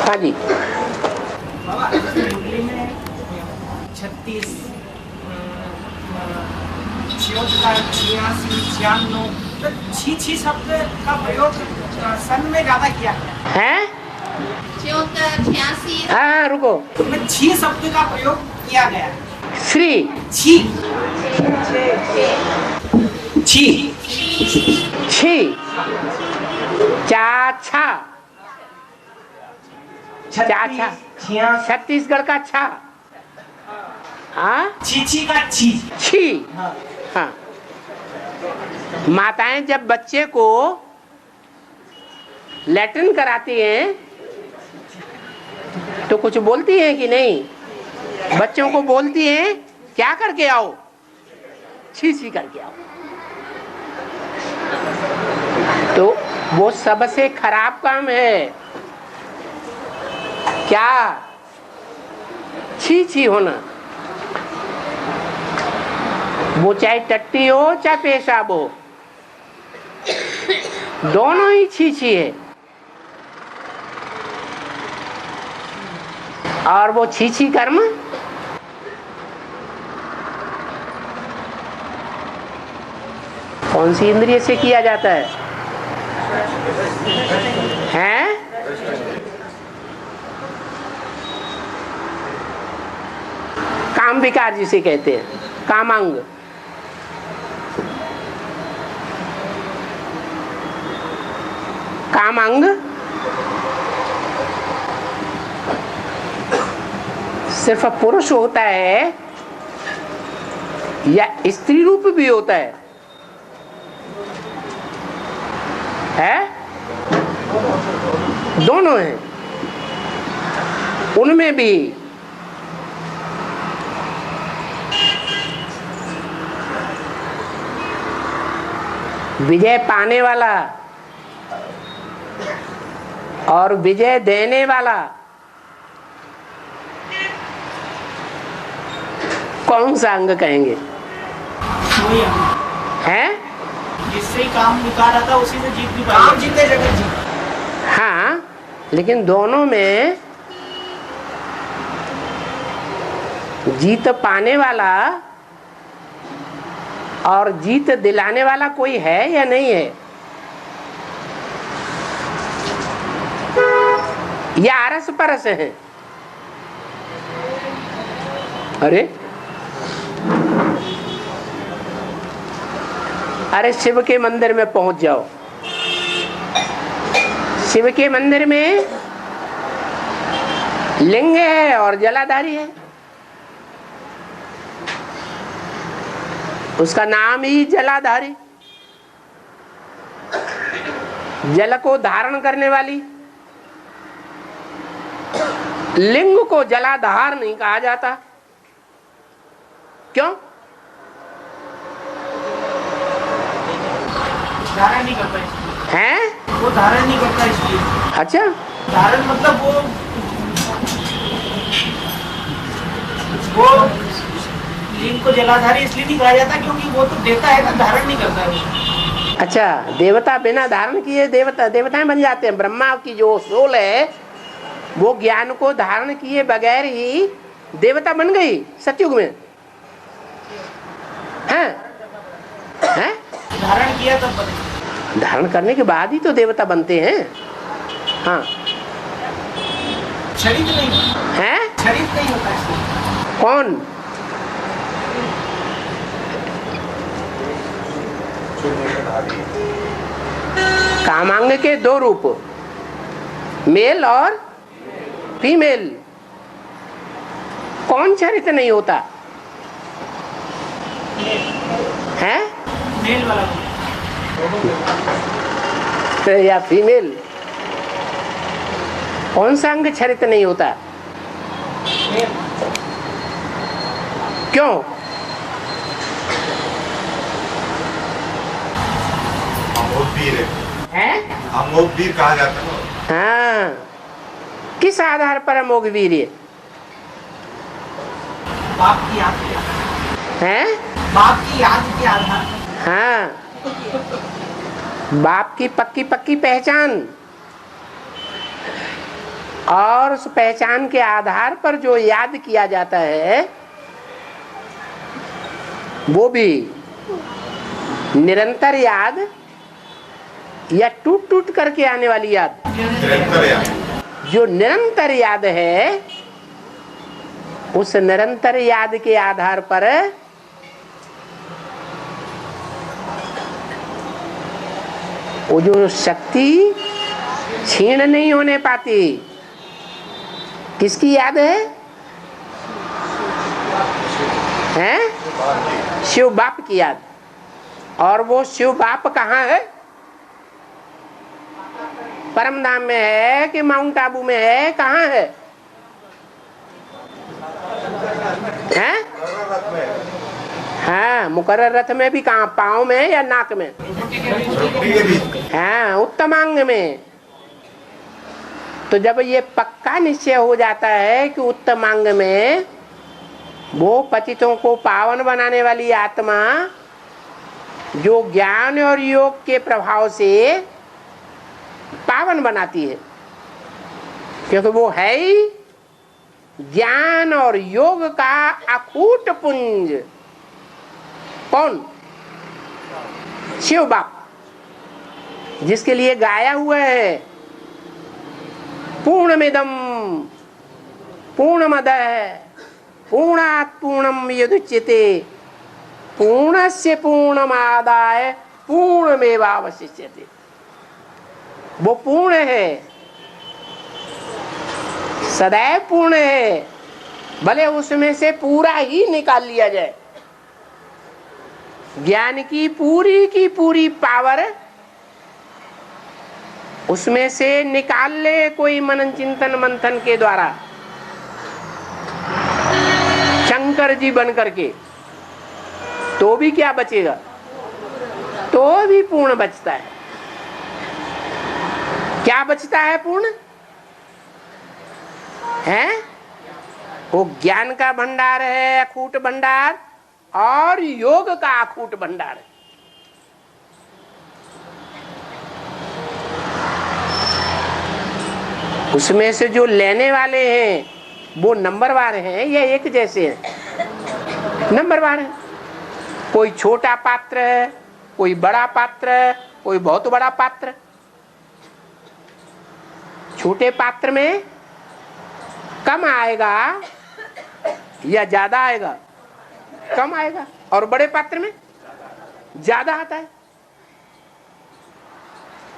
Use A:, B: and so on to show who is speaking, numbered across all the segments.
A: हाँ जी।
B: 36, 86, 96, छी शब्द का प्रयोग सन में ज्यादा किया गया
A: है।
C: 74, 86।
A: हाँ रुको,
B: में छी शब्द का प्रयोग किया गया है।
A: श्री
B: छी छी
A: छी चा छा चा छा छत्तीसगढ़ का छा। हाँ
B: छी का छी।
A: छी। हाँ माताएं जब बच्चे को लैट्रिन कराती हैं तो कुछ बोलती हैं कि नहीं? बच्चों को बोलती हैं क्या करके आओ? छी छी करके आओ। तो वो सबसे खराब काम है क्या? छी छी होना। वो चाहे टट्टी हो चाहे पेशाब हो, दोनों ही छी छी है। और वो छी छी कर्म कौन सी इंद्रिय से किया जाता है? हैं? काम विकार जिसे कहते हैं, कामांग। कामांग सिर्फ पुरुष होता है या स्त्री रूप भी होता है? दोनों हैं। उनमें भी विजय पाने वाला और विजय देने वाला कौन सा अंग कहेंगे? हैं?
B: जिससे काम निकाल रहा था उसी में जीत भी काम जीते जगत जीत।
A: हाँ लेकिन दोनों में जीत पाने वाला और जीत दिलाने वाला कोई है या नहीं है? या आरस परस है? अरे शिव के मंदिर में पहुंच जाओ। शिव के मंदिर में लिंग है और जलाधारी है, उसका नाम ही जलाधारी। जल को धारण करने वाली लिंग को जलाधार नहीं कहा जाता। क्यों?
B: धारण नहीं करता
A: है?
B: वो धारण नहीं करता इसलिए।
A: अच्छा,
B: धारण मतलब वो लिंग को जलाधारी इसलिए नहीं कहा जाता क्योंकि वो तो देता है ना, धारण नहीं करता है।
A: अच्छा, देवता बिना धारण किए देवताएं बन जाते हैं। ब्रह्मा की जो सोल है वो ज्ञान को धारण किए बगैर ही देवता बन गई सतयुग में। हैं? हैं?
B: धारण किया तब बने।
A: धारण करने के बाद ही तो देवता बनते हैं। हाँ,
B: शरीर नहीं
A: है?
B: शरीर नहीं होता है।
A: कौन? कामांग के दो रूप, मेल और फीमेल। कौन चरित नहीं होता है?
B: मेल वाला
A: या फीमेल? कौन सा अंग चरित नहीं होता? क्यों? है?
D: अमोघवीर कहा जाता है।
A: हाँ, किस आधार पर अमोघवीर?
B: बाप की याद के
A: है?
B: बाप की याद के आधार।
A: हाँ, बाप की पक्की पक्की पहचान और उस पहचान के आधार पर जो याद किया जाता है वो भी निरंतर याद या टूट टूट करके आने वाली याद?
D: निरंतर याद।
A: जो निरंतर याद है उस निरंतर याद के आधार पर वो जो शक्ति क्षीण नहीं होने पाती, किसकी याद है? शिव बाप की याद। और वो शिव बाप कहाँ है? परम धाम में है कि माउंट आबू में है? कहाँ है? हाँ, मुकर्रर रथ में भी। कहाँ? पाँव में या नाक में? हाँ, उत्तमांग में। तो जब ये पक्का निश्चय हो जाता है कि उत्तमांग में वो पतितों को पावन बनाने वाली आत्मा जो ज्ञान और योग के प्रभाव से पावन बनाती है, क्योंकि वो है ही ज्ञान और योग का अकूट पुंज। कौन? शिव बाप, जिसके लिए गाया हुआ है पूर्णमिदं पूर्णमदः पूर्णात् पूर्णम यदुच्यते पूर्णस्य पूर्णमादाय पूर्णमेवावशिष्यते। वो पूर्ण है, सदैव पूर्ण है, भले उसमें से पूरा ही निकाल लिया जाए। ज्ञान की पूरी पावर उसमें से निकाल ले कोई मनन चिंतन मंथन के द्वारा, शंकर जी बन करके, तो भी क्या बचेगा? तो भी पूर्ण बचता है। क्या बचता है? पूर्ण है। वो ज्ञान का भंडार है, अखूट भंडार, और योग का अखूट भंडार है। उसमें से जो लेने वाले हैं वो नंबरवार हैं या एक जैसे हैं? नंबरवार है। कोई छोटा पात्र है, कोई बड़ा पात्र है, कोई बहुत बड़ा पात्र। छोटे पात्र में कम आएगा या ज्यादा आएगा? कम आएगा। और बड़े पात्र में ज्यादा आता है।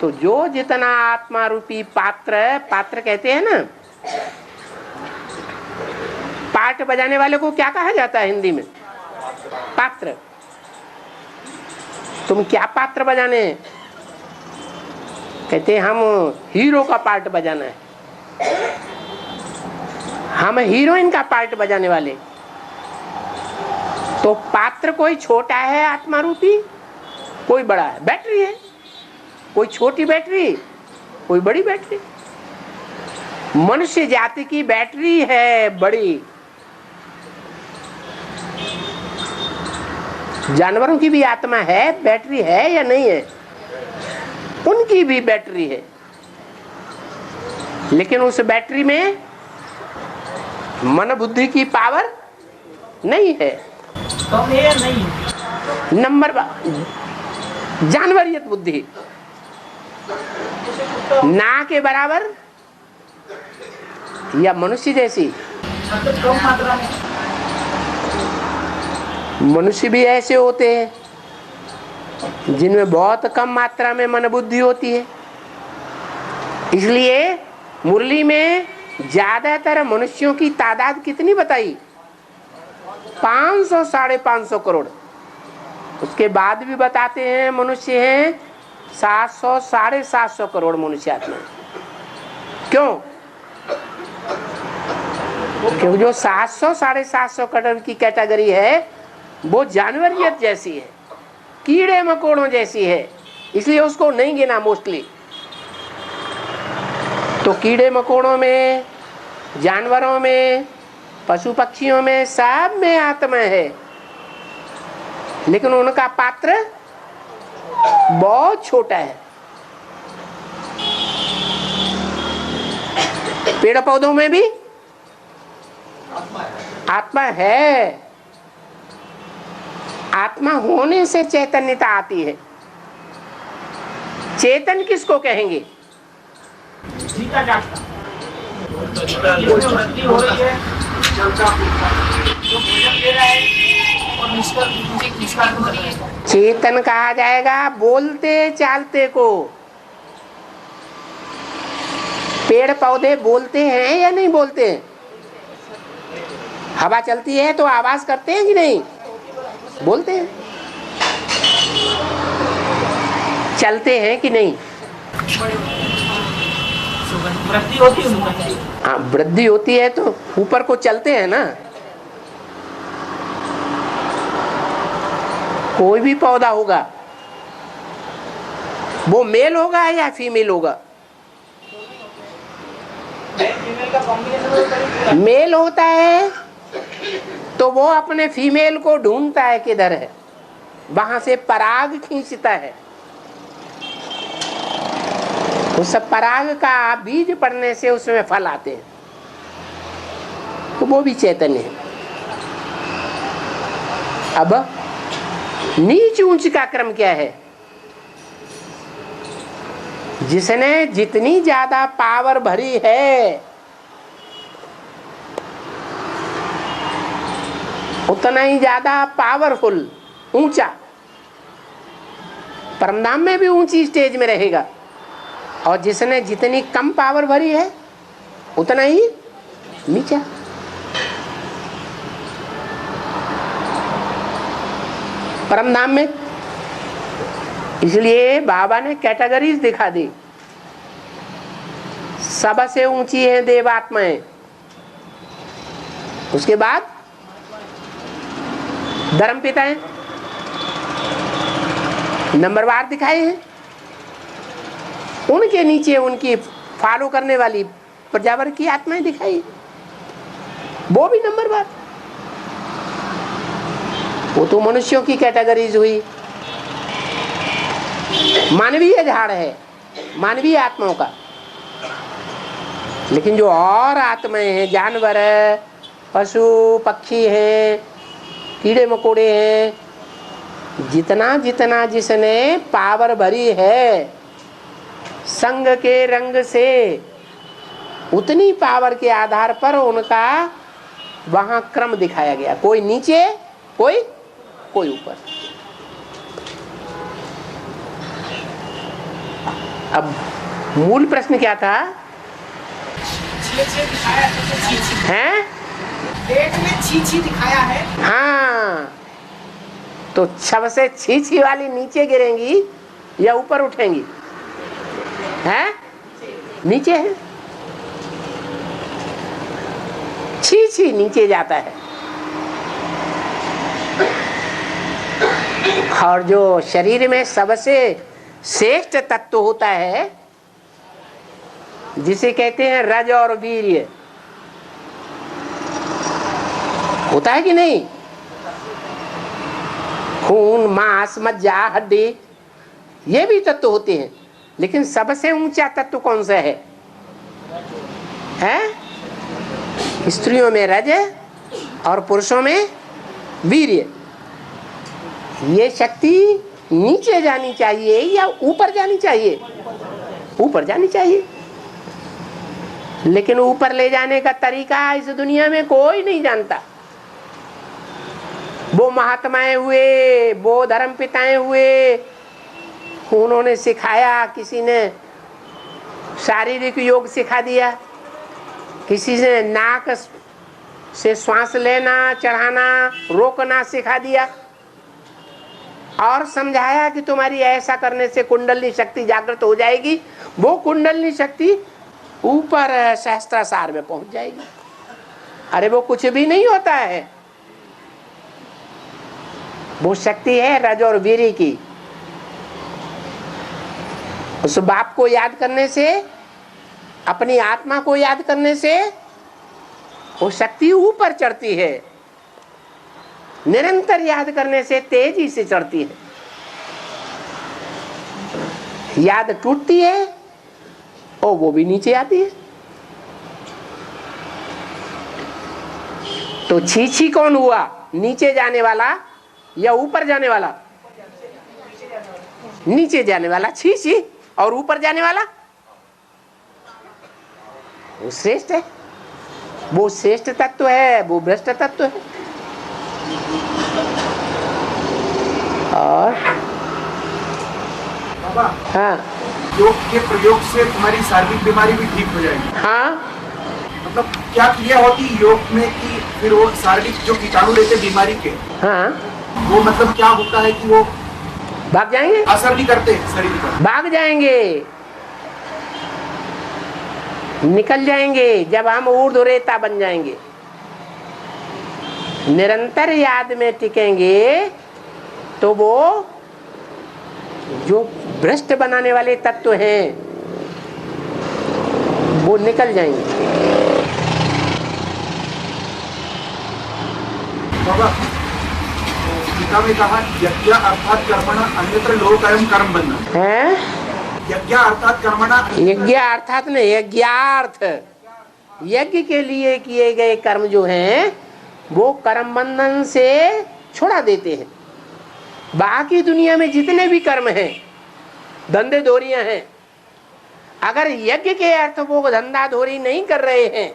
A: तो जो जितना आत्मा रूपी पात्र, पात्र कहते हैं ना, पार्ट बजाने वाले को क्या कहा जाता है हिंदी में? पात्र। तुम क्या पात्र बजाने? कहते हैं हम हीरो का पार्ट बजाना है, हम हीरोइन का पार्ट बजाने वाले। तो पात्र कोई छोटा है आत्मा रूपी, कोई बड़ा है। बैटरी है, कोई छोटी बैटरी, कोई बड़ी बैटरी। मनुष्य जाति की बैटरी है बड़ी। जानवरों की भी आत्मा है, बैटरी है या नहीं है? उनकी भी बैटरी है, लेकिन उस बैटरी में मन बुद्धि की पावर नहीं है।
B: तो ये नहीं
A: नंबर जानवरियत बुद्धि ना के बराबर या मनुष्य जैसी।
B: कम मात्रा में
A: मनुष्य भी ऐसे होते हैं जिनमें बहुत कम मात्रा में मन बुद्धि होती है। इसलिए मुरली में ज्यादातर मनुष्यों की तादाद कितनी बताई? 500 550 करोड़। उसके बाद भी बताते हैं मनुष्य हैं 700 750 करोड़ मनुष्य आत्मा। क्यों? क्योंकि जो 700 750 करोड़ की कैटेगरी है वो जानवरियत जैसी है, कीड़े मकोड़ों जैसी है, इसलिए उसको नहीं गिना मोस्टली। तो कीड़े मकोड़ों में, जानवरों में, पशु पक्षियों में, सब में आत्मा है, लेकिन उनका पात्र बहुत छोटा है। पेड़ पौधों में भी आत्मा है। आत्मा होने से चैतन्यता आती है। चेतन किसको कहेंगे?
B: जीता जागता वृद्धि हो रही है, जो भोजन दे रहा है और निष्काम हो रही है।
A: चेतन कहा जाएगा बोलते चालते को। पेड़ पौधे बोलते हैं या नहीं बोलते हैं? हवा चलती है तो आवाज करते हैं कि नहीं? बोलते हैं। चलते हैं कि नहीं?
B: वृद्धि होती है।
A: हाँ, वृद्धि होती है तो ऊपर को चलते हैं ना। कोई भी पौधा होगा वो मेल होगा या फीमेल होगा? मेल होता है तो वो अपने फीमेल को ढूंढता है किधर है, वहां से पराग खींचता है। उस पराग का बीज पड़ने से उसमें फल आते हैं, तो वो भी चैतन्य है। अब नीच ऊंच का क्रम क्या है? जिसने जितनी ज्यादा पावर भरी है उतना ही ज्यादा पावरफुल, ऊंचा, परमधाम में भी ऊंची स्टेज में रहेगा। और जिसने जितनी कम पावर भरी है उतना ही नीचा। परमधाम में इसलिए बाबा ने कैटेगरीज दिखा दी। सबसे ऊंची है देवात्माएं, उसके बाद धर्मपिताएं नंबरवार दिखाए हैं, उनके नीचे उनकी फॉलो करने वाली प्रजावर की आत्माएं दिखाई, वो भी नंबरवार। वो तो मनुष्यों की कैटेगरीज हुई। मानवीय झाड़ है मानवीय आत्माओं का। लेकिन जो और आत्माएं हैं, जानवर है, पशु पक्षी हैं, कीड़े मकोड़े हैं, जितना जितना जिसने पावर भरी है संग के रंग से, उतनी पावर के आधार पर उनका वहां क्रम दिखाया गया। कोई नीचे, कोई ऊपर। अब मूल प्रश्न क्या था? हैं?
B: पेट में छी दिखाया है।
A: हाँ, तो सबसे छी वाली नीचे गिरेंगी या ऊपर उठेंगी? हैं? नीचे है। छी नीचे जाता है। और जो शरीर में सबसे श्रेष्ठ तत्व होता है जिसे कहते हैं रज और वीर्य, होता है कि नहीं? खून, मांस, मज्जा, हड्डी, ये भी तत्व होते हैं। लेकिन सबसे ऊंचा तत्व कौन सा है? स्त्रियों में रज और पुरुषों में वीर्य। ये शक्ति नीचे जानी चाहिए या ऊपर जानी चाहिए? ऊपर जानी चाहिए। लेकिन ऊपर ले जाने का तरीका इस दुनिया में कोई नहीं जानता। वो महात्माएं हुए, वो धर्मपिताएं हुए, उन्होंने सिखाया। किसी ने शारीरिक योग सिखा दिया, किसी ने नाक से श्वास लेना, चढ़ाना, रोकना सिखा दिया और समझाया कि तुम्हारी ऐसा करने से कुंडली शक्ति जागृत हो जाएगी। वो कुंडली शक्ति ऊपर सहस्त्रासार में पहुंच जाएगी। अरे वो कुछ भी नहीं होता है, वो शक्ति है रज और वीर्य की। उस बाप को याद करने से, अपनी आत्मा को याद करने से वो शक्ति ऊपर चढ़ती है। निरंतर याद करने से तेजी से चढ़ती है। याद टूटती है और वो भी नीचे आती है। तो छी कौन हुआ, नीचे जाने वाला या ऊपर जाने वाला? नीचे जाने वाला छी, और ऊपर जाने वाला वो श्रेष्ठ है, वो श्रेष्ठ तत्व है, वो भ्रष्ट तत्व है। और
E: बाबा,
A: हाँ
E: योग के प्रयोग से तुम्हारी शारीरिक बीमारी भी ठीक हो जाएगी।
A: हाँ,
E: मतलब क्या क्रिया होती योग में कि फिर वो शारीरिक जो कीटाणु रहते बीमारी के,
A: हाँ
E: वो मतलब क्या होता है कि वो
A: भाग जाएंगे,
E: असर नहीं करते शरीर पर?
A: भाग जाएंगे, निकल जाएंगे। जब हम ऊर्ध्वरेता बन जाएंगे, निरंतर याद में टिकेंगे, तो वो जो भ्रष्ट बनाने वाले तत्व हैं वो निकल जाएंगे।
E: बाबा, गीता में कहा यज्ञ अर्थात कर्मणा अन्यत्र लोकयम कर्म बंधन
A: हैं?
E: यज्ञ अर्थात कर्मणा,
A: यज्ञ अर्थात नहीं, यज्ञार्थ, यज्ञ के लिए किए गए कर्म जो हैं वो कर्म बंधन से छुड़ा देते हैं। बाकी दुनिया में जितने भी कर्म हैं, धंधे धोरियां हैं, अगर यज्ञ के अर्थ वो धंधा धोरी नहीं कर रहे हैं,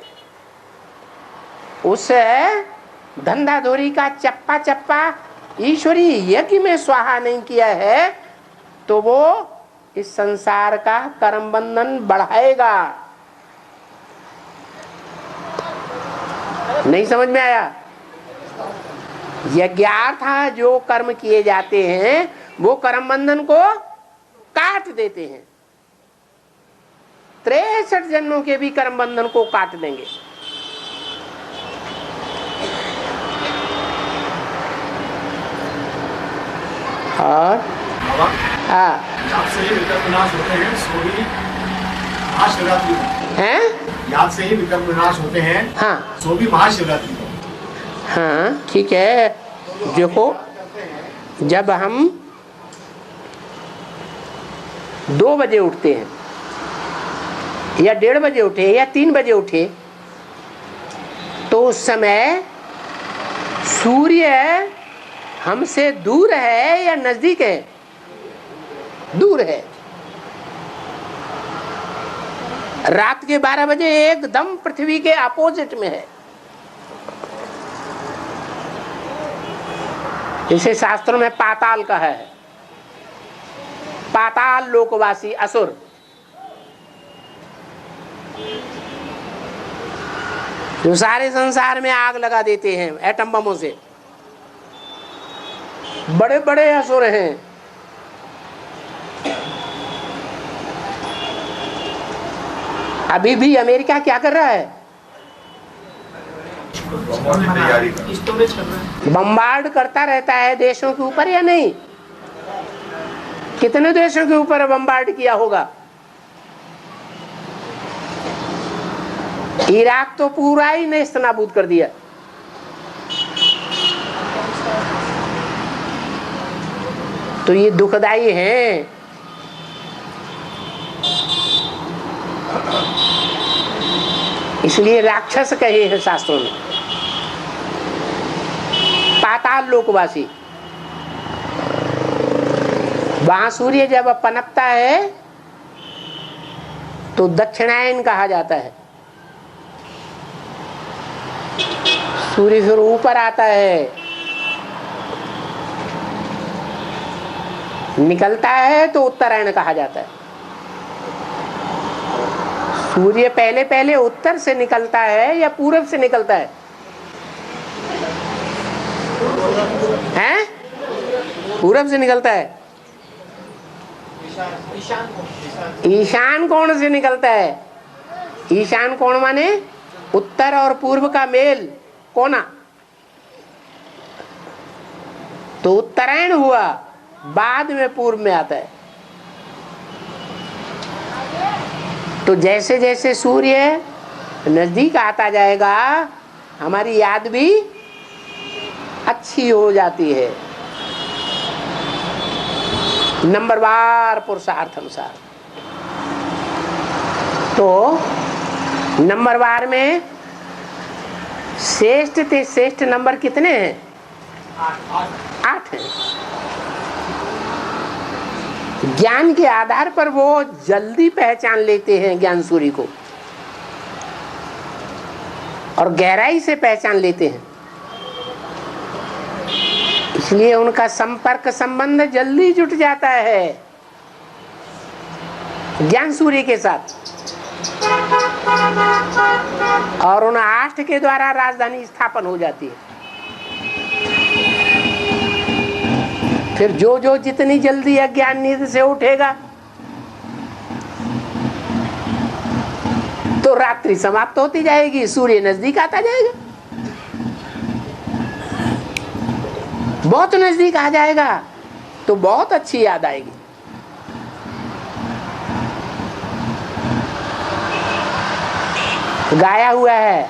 A: उस धंधा धोरी का चप्पा चप्पा ईश्वरी यज्ञ में स्वाहा नहीं किया है, तो वो इस संसार का कर्म बंधन बढ़ाएगा। नहीं समझ में आया? यज्ञार्थ जो कर्म किए जाते हैं वो कर्म बंधन को काट देते हैं, 63 जन्मों के भी कर्म बंधन को काट देंगे। और
D: याद से ही विकल्प विनाश होते हैं, सो भी महाशिवरात्रि
A: हैं?
D: याद से ही विकल्प विनाश होते हैं,
A: हाँ
D: सो भी महाशिवरात्रि को।
A: हाँ ठीक है। देखो, जब हम 2 बजे उठते हैं या 1:30 बजे उठे या 3 बजे उठे, तो उस समय सूर्य हमसे दूर है या नजदीक है? दूर है। रात के 12 बजे एकदम पृथ्वी के अपोजिट में है। इसे शास्त्रों में पाताल का है, पाताल लोकवासी असुर। जो सारे संसार में आग लगा देते हैं एटम बमों से, बड़े बड़े असुर हैं। अभी भी अमेरिका क्या कर रहा है?
D: तैयारी कर,
B: स्टोरेज कर रहे हैं।
A: बम्बार्ड करता रहता है देशों के ऊपर या नहीं? कितने देशों के ऊपर बम्बार्ड किया होगा? इराक तो पूरा ही नेस्त नाबूद कर दिया। तो ये दुखदाई है। इसलिए राक्षस कहे हैं शास्त्रों में, पाताल लोकवासी। वहां सूर्य जब पनपता है तो दक्षिणायन कहा जाता है। सूर्य फिर ऊपर आता है, निकलता है तो उत्तरायण कहा जाता है। सूर्य पहले पहले उत्तर से निकलता है या पूरब से निकलता है? हैं? पूरब से निकलता है। ईशान कोण से निकलता है। ईशान कोण माने उत्तर और पूर्व का मेल, कोना। तो उत्तरायण हुआ, बाद में पूर्व में आता है। तो जैसे जैसे सूर्य नजदीक आता जाएगा, हमारी याद भी अच्छी हो जाती है, नंबरवार पुरुषार्थ अनुसार। तो नंबरवार में श्रेष्ठ थे, श्रेष्ठ नंबर कितने हैं? 8 है। ज्ञान के आधार पर वो जल्दी पहचान लेते हैं ज्ञान सूर्य को और गहराई से पहचान लेते हैं, इसलिए उनका संपर्क संबंध जल्दी जुट जाता है ज्ञान सूर्य के साथ और उन 8 के द्वारा राजधानी स्थापन हो जाती है। फिर जो जितनी जल्दी अज्ञान नींद से उठेगा तो रात्रि समाप्त होती जाएगी, सूर्य नजदीक आता जाएगा, बहुत नजदीक आ जाएगा तो बहुत अच्छी याद आएगी। गाया हुआ है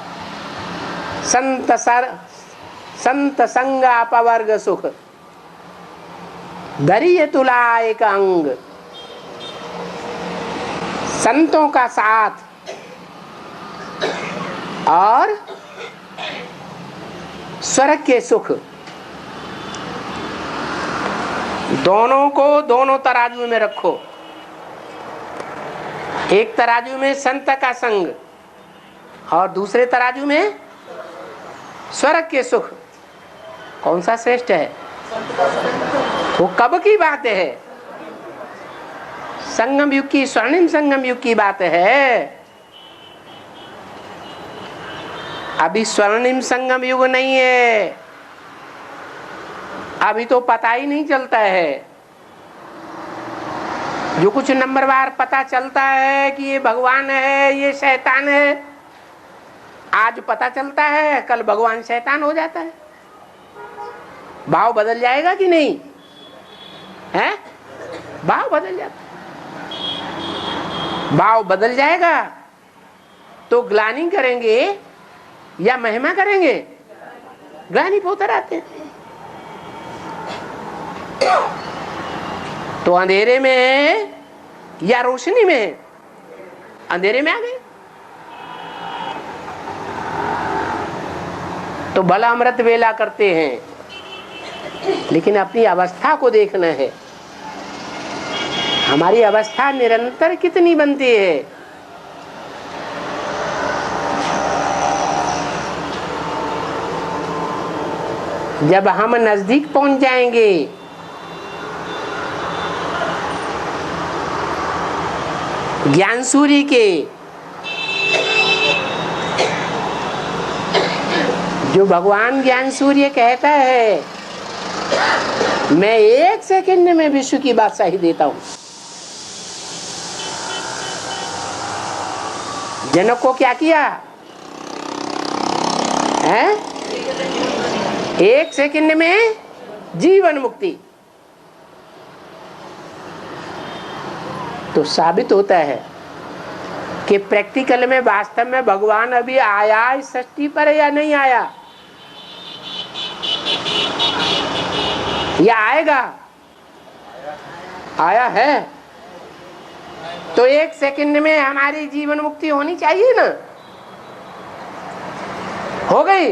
A: संत संग अपवर्ग सुख धरिय तुला एक अंग। संतों का साथ और स्वर्ग के सुख दोनों को दोनों तराजू में रखो। एक तराजू में संत का संग और दूसरे तराजू में स्वर्ग के सुख। कौन सा श्रेष्ठ है? वो कब की बात है? संगम युग की, स्वर्णिम संगम युग की बात है। अभी स्वर्णिम संगम युग नहीं है, अभी तो पता ही नहीं चलता है। जो कुछ नंबरवार पता चलता है कि ये भगवान है, ये शैतान है, आज पता चलता है, कल भगवान शैतान हो जाता है। भाव बदल जाएगा कि नहीं है? भाव बदल जाता है। भाव बदल जाएगा तो ग्लानि करेंगे या महिमा करेंगे? ग्लानि पे उतर आते हैं। तो अंधेरे में है या रोशनी में है? अंधेरे में आ गए तो भला अमृत वेला करते हैं, लेकिन अपनी अवस्था को देखना है। हमारी अवस्था निरंतर कितनी बनती है? जब हम नजदीक पहुंच जाएंगे ज्ञान सूर्य के, जो भगवान ज्ञान सूर्य कहता है मैं 1 सेकंड में विश्व की बादशाही देता हूं। जनक को क्या किया है? 1 सेकंड में जीवन मुक्ति। तो साबित होता है कि प्रैक्टिकल में वास्तव में भगवान अभी आया इस सृष्टि पर या नहीं आया, या आएगा? आया है तो 1 सेकंड में हमारी जीवन मुक्ति होनी चाहिए ना? हो गई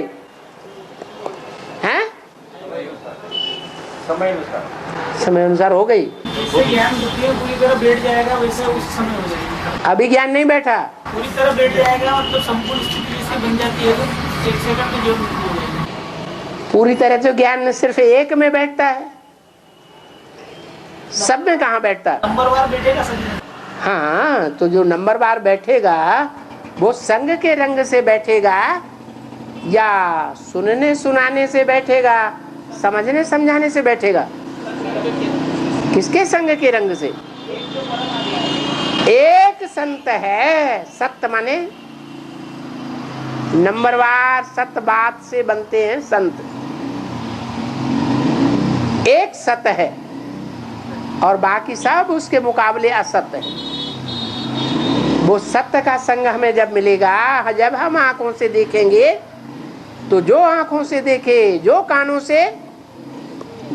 A: है? समय अनुसार हो गई।
B: जैसे ज्ञान बुद्धि पूरी तरह बैठ जाएगा वैसे उस समय हो जाएगा।
A: अभी ज्ञान नहीं बैठा,
B: पूरी तरह बैठ जाएगा और तो संपूर्ण स्थिति से बन जाती है तो 1 सेकंड में जो हो जाएगा।
A: पूरी तरह से ज्ञान सिर्फ एक में बैठता है, सब में कहाँ बैठता है?
B: नंबरवार बैठेगा सब में।
A: हाँ, तो जो नंबरवार बैठेगा वो संग के रंग से बैठेगा या सुनने सुनाने से बैठेगा, समझने समझाने से बैठेगा? किसके संग के रंग से? एक संत है, सत्य माने नंबरवार सत्य बात से बनते हैं संत। एक सत्य है और बाकी सब उसके मुकाबले असत्य है। वो सत्य का संग हमें जब मिलेगा, जब हम आंखों से देखेंगे, तो जो आंखों से देखे, जो कानों से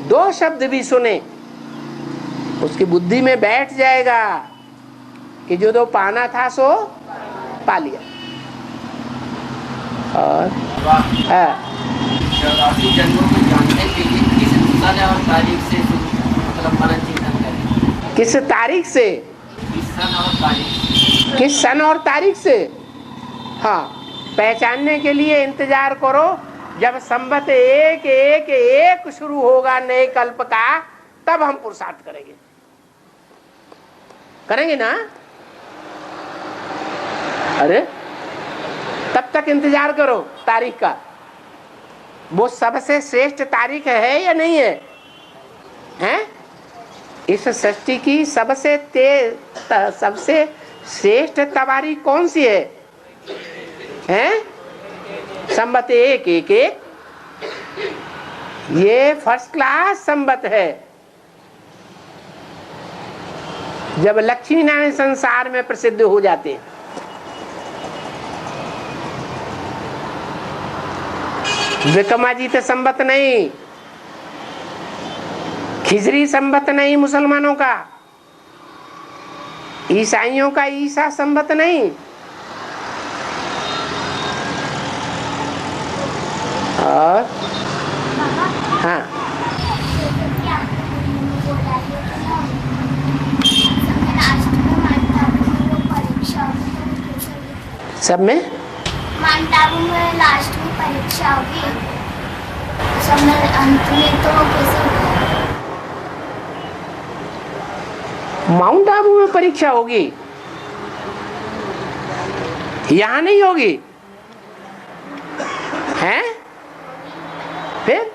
A: 2 शब्द भी सुने, उसकी बुद्धि में बैठ जाएगा कि जो पाना था सो पा लिया। और
F: चौरासी जन्मों को जानने के लिए किस सन और तारीख से मतलब मन चिंतन करें?
A: किस तारीख से?
F: किस सन और तारीख?
A: किस सन और तारीख से? हाँ, पहचानने के लिए इंतजार करो जब संवत एक एक एक शुरू होगा नए कल्प का, तब हम पुरुषार्थ करेंगे। करेंगे ना? अरे तब तक इंतजार करो तारीख का। वो सबसे श्रेष्ठ तारीख है या नहीं है? हैं? इस सृष्टि की सबसे श्रेष्ठ तारीख कौन सी है? हैं? संवत एक एक एक, ये फर्स्ट क्लास संवत है। जब लक्ष्मी नारायण संसार में प्रसिद्ध हो जाते हैं, विक्रमादित्य संवत नहीं, खिजरी संवत नहीं मुसलमानों का, ईसाइयों का ईसा संवत नहीं, और हाँ सब में
G: माउंट आबू में लास्ट में परीक्षा होगी, सब में अंत में तो कैसे?
A: माउंट आबू में परीक्षा होगी, यहाँ नहीं होगी हैं? फिर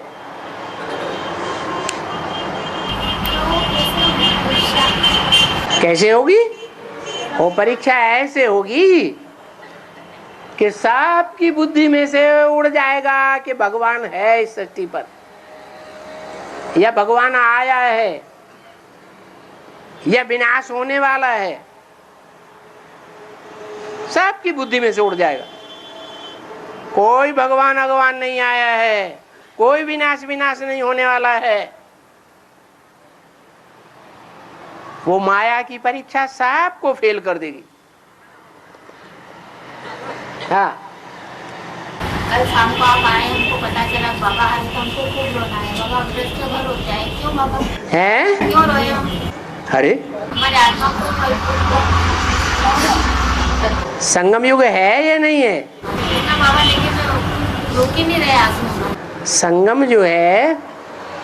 A: कैसे होगी? वो परीक्षा ऐसे होगी कि सबकी बुद्धि में से उड़ जाएगा कि भगवान है इस सृष्टि पर, या भगवान आया है, या विनाश होने वाला है। सबकी बुद्धि में से उड़ जाएगा। कोई भगवान भगवान नहीं आया है, कोई विनाश नहीं होने वाला है। वो माया की परीक्षा सबको फेल कर देगी। हाँ,
C: कल शाम को आप आए, हमको पता चला बाबा आज हमको खूब रोना है। बाबा प्रश्न भर हो जाए, क्यों बाबा?
A: हैं?
C: क्यों रोए हम?
A: अरे
C: हमारे आत्मा को
A: संगम युग है या नहीं है?
C: बाबा, लेकिन रोक ही नहीं रहे आत्मा।
A: संगम जो है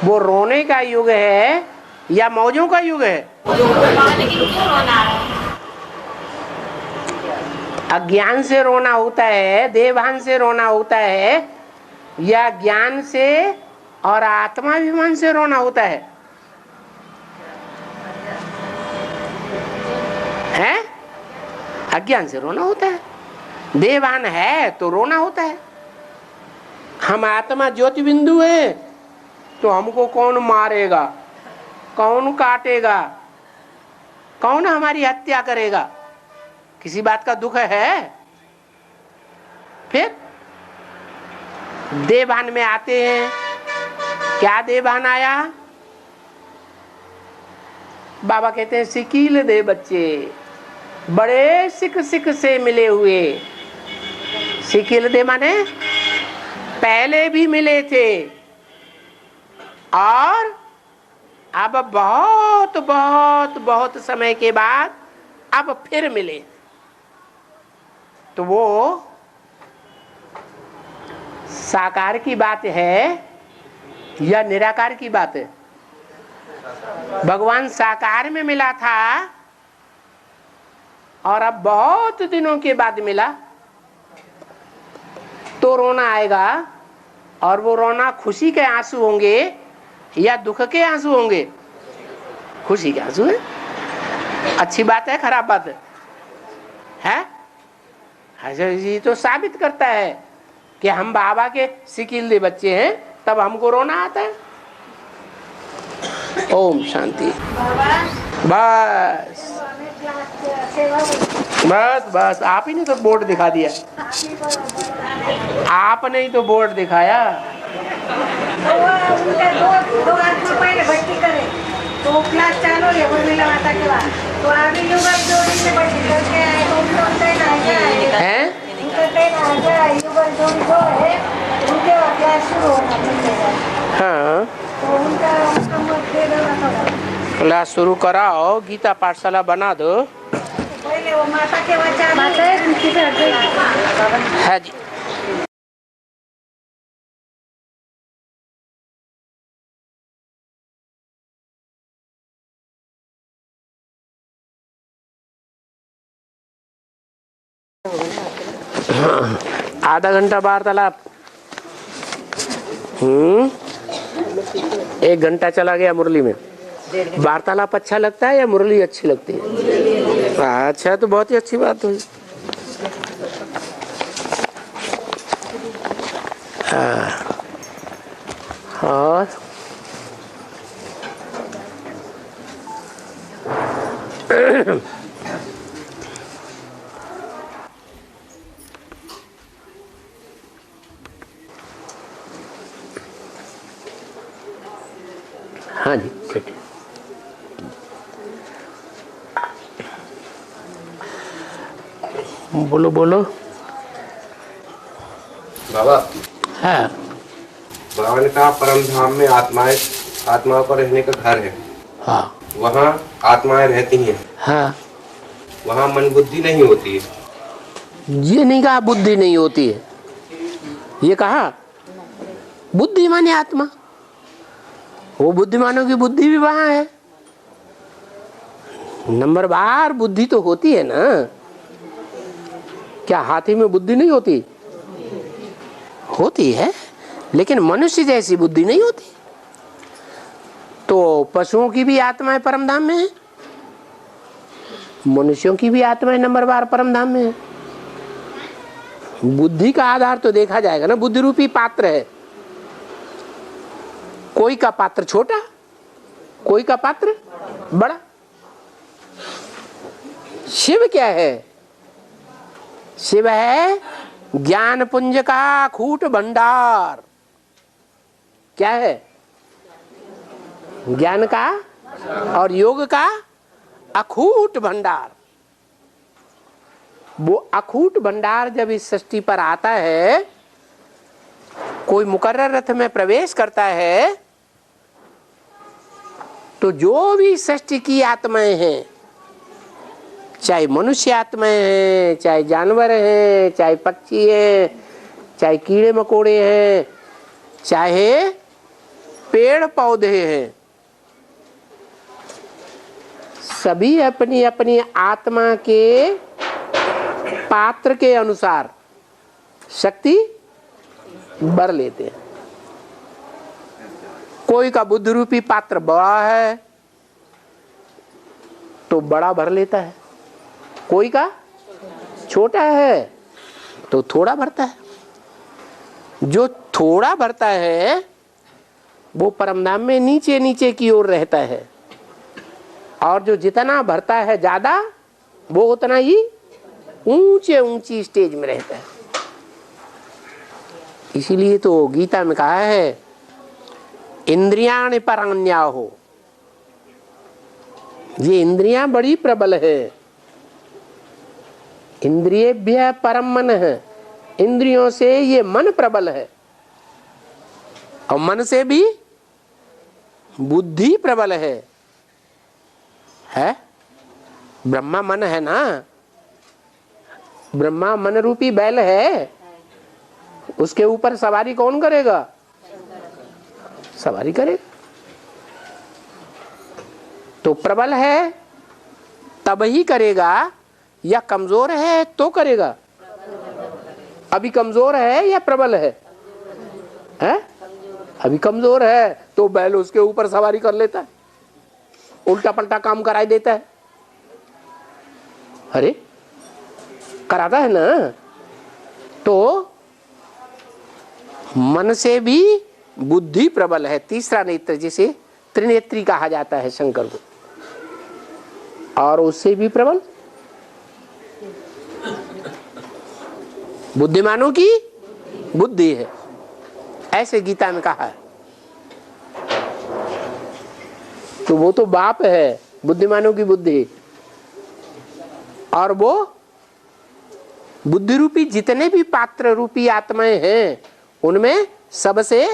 A: वो रोने का युग है या मौजों का युग है?
C: लेकिन क्यों रोना आ रहा है?
A: अज्ञान से रोना होता है, देवभान से रोना होता है, या ज्ञान से और आत्माभिमान से रोना होता है? हैं? अज्ञान से रोना होता है। देवभान है तो रोना होता है। हम आत्मा ज्योति बिंदु है तो हमको कौन मारेगा, कौन काटेगा, कौन हमारी हत्या करेगा, किसी बात का दुख है? फिर देवभान में आते हैं। क्या देवभान आया? बाबा कहते हैं सिकील दे बच्चे, बड़े सिख सिख से मिले हुए। सिकील दे माने पहले भी मिले थे और अब बहुत बहुत बहुत समय के बाद अब फिर मिले। तो वो साकार की बात है या निराकार की बात है? भगवान साकार में मिला था और अब बहुत दिनों के बाद मिला, तो रोना आएगा। और वो रोना खुशी के आंसू होंगे या दुख के आंसू होंगे? खुशी के आंसू है। अच्छी बात है, खराब बात है? ये तो साबित करता है कि हम बाबा के सिकीले बच्चे हैं, तब हमको रोना आता है। ओम शांति। बस बस बस, आप ही ने तो बोर्ड दिखा दिया। आपने ही तो बोर्ड दिखाया।
H: तो क्लास चालू है उर्मिला माता के बाद, तो अभी युगल जोड़ी से बच्चे करके आए, तो उनको ट्रेन आ जाए
A: हैं?
H: उनका ट्रेन आ जाए, युगल जोड़ी
A: क्लास शुरू कराओ, गीता पाठशाला बना दो।
H: पहले वो माता के वचन
A: है जी। आधा घंटा वार्तालाप, 1 घंटा चला गया मुरली में। वार्तालाप अच्छा लगता है या मुरली अच्छी लगती है? अच्छा, तो बहुत ही अच्छी बात हुई। और हाँ जी, ठीक है। बोलो बोलो।
I: बाबा,
A: हाँ,
I: बाबा ने कहा परम धाम में आत्माओं का रहने का घर है।
A: हाँ,
I: वहाँ आत्माएं रहती हैं।
A: हाँ।
I: वहाँ मन बुद्धि नहीं होती है।
A: ये नहीं कहा बुद्धि नहीं होती है, ये कहा बुद्धि माने आत्मा। वो बुद्धिमानों की बुद्धि भी वहां है। नंबर बार बुद्धि तो होती है ना। क्या हाथी में बुद्धि नहीं होती? होती है, लेकिन मनुष्य जैसी बुद्धि नहीं होती। तो पशुओं की भी आत्माएं परमधाम में है, मनुष्यों की भी आत्माएं नंबर बार परमधाम में है। बुद्धि का आधार तो देखा जाएगा ना। बुद्धि रूपी पात्र है, कोई का पात्र छोटा, कोई का पात्र बड़ा। शिव क्या है? शिव है ज्ञान पुंज का अखूट भंडार। क्या है? ज्ञान का और योग का अखूट भंडार। वो अखूट भंडार जब इस सृष्टि पर आता है, कोई मुकर्रर रथ में प्रवेश करता है, तो जो भी सृष्टि की आत्माएं हैं, चाहे मनुष्य आत्माएं हैं, चाहे जानवर हैं, चाहे पक्षी हैं, चाहे कीड़े मकोड़े हैं, चाहे पेड़ पौधे हैं, सभी अपनी अपनी आत्मा के पात्र के अनुसार शक्ति भर लेते हैं। कोई का बुद्धि रूपी पात्र बड़ा है तो बड़ा भर लेता है, कोई का छोटा है तो थोड़ा भरता है। जो थोड़ा भरता है वो परमधाम में नीचे नीचे की ओर रहता है, और जो जितना भरता है ज्यादा, वो उतना ही ऊंचे ऊंची स्टेज में रहता है। इसीलिए तो गीता में कहा है, इंद्रियाणि परान्याहो। ये इंद्रियां बड़ी प्रबल है। इंद्रियेभ्यः परम मन है। इंद्रियों से ये मन प्रबल है, और मन से भी बुद्धि प्रबल है। ब्रह्मा मन है ना। ब्रह्मा मन रूपी बैल है, उसके ऊपर सवारी कौन करेगा? सवारी करेगा। तो प्रबल है तब ही करेगा, या कमजोर है तो करेगा? अभी कमजोर है या प्रबल है? अभी कमजोर है तो बैल उसके ऊपर सवारी कर लेता है, उल्टा पलटा काम कराई देता है। अरे कराता है ना। तो मन से भी बुद्धि प्रबल है। तीसरा नेत्र, जिसे त्रिनेत्री कहा जाता है शंकर को, और उससे भी प्रबल बुद्धिमानों की बुद्धि है। ऐसे गीता में कहा है। तो वो तो बाप है बुद्धिमानों की बुद्धि, और वो बुद्धि रूपी जितने भी पात्र रूपी आत्माएं हैं, उनमें सबसे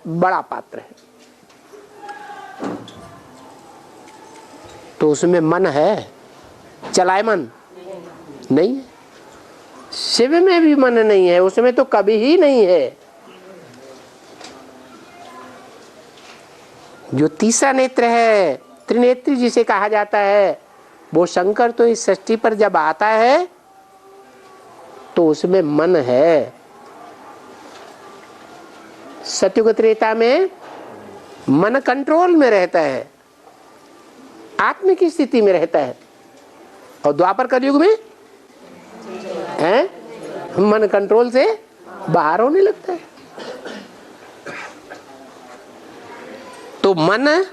A: बड़ा पात्र है। तो उसमें मन है, चलायमान नहीं है। शिव में भी मन नहीं है, उसमें तो कभी ही नहीं है। जो तीसरा नेत्र है, त्रिनेत्री जिसे कहा जाता है, वो शंकर तो इस सृष्टि पर जब आता है तो उसमें मन है। सतयुग त्रेता में मन कंट्रोल में रहता है, आत्म की स्थिति में रहता है, और द्वापर कलयुग में है मन कंट्रोल से बाहर होने लगता है। तो मन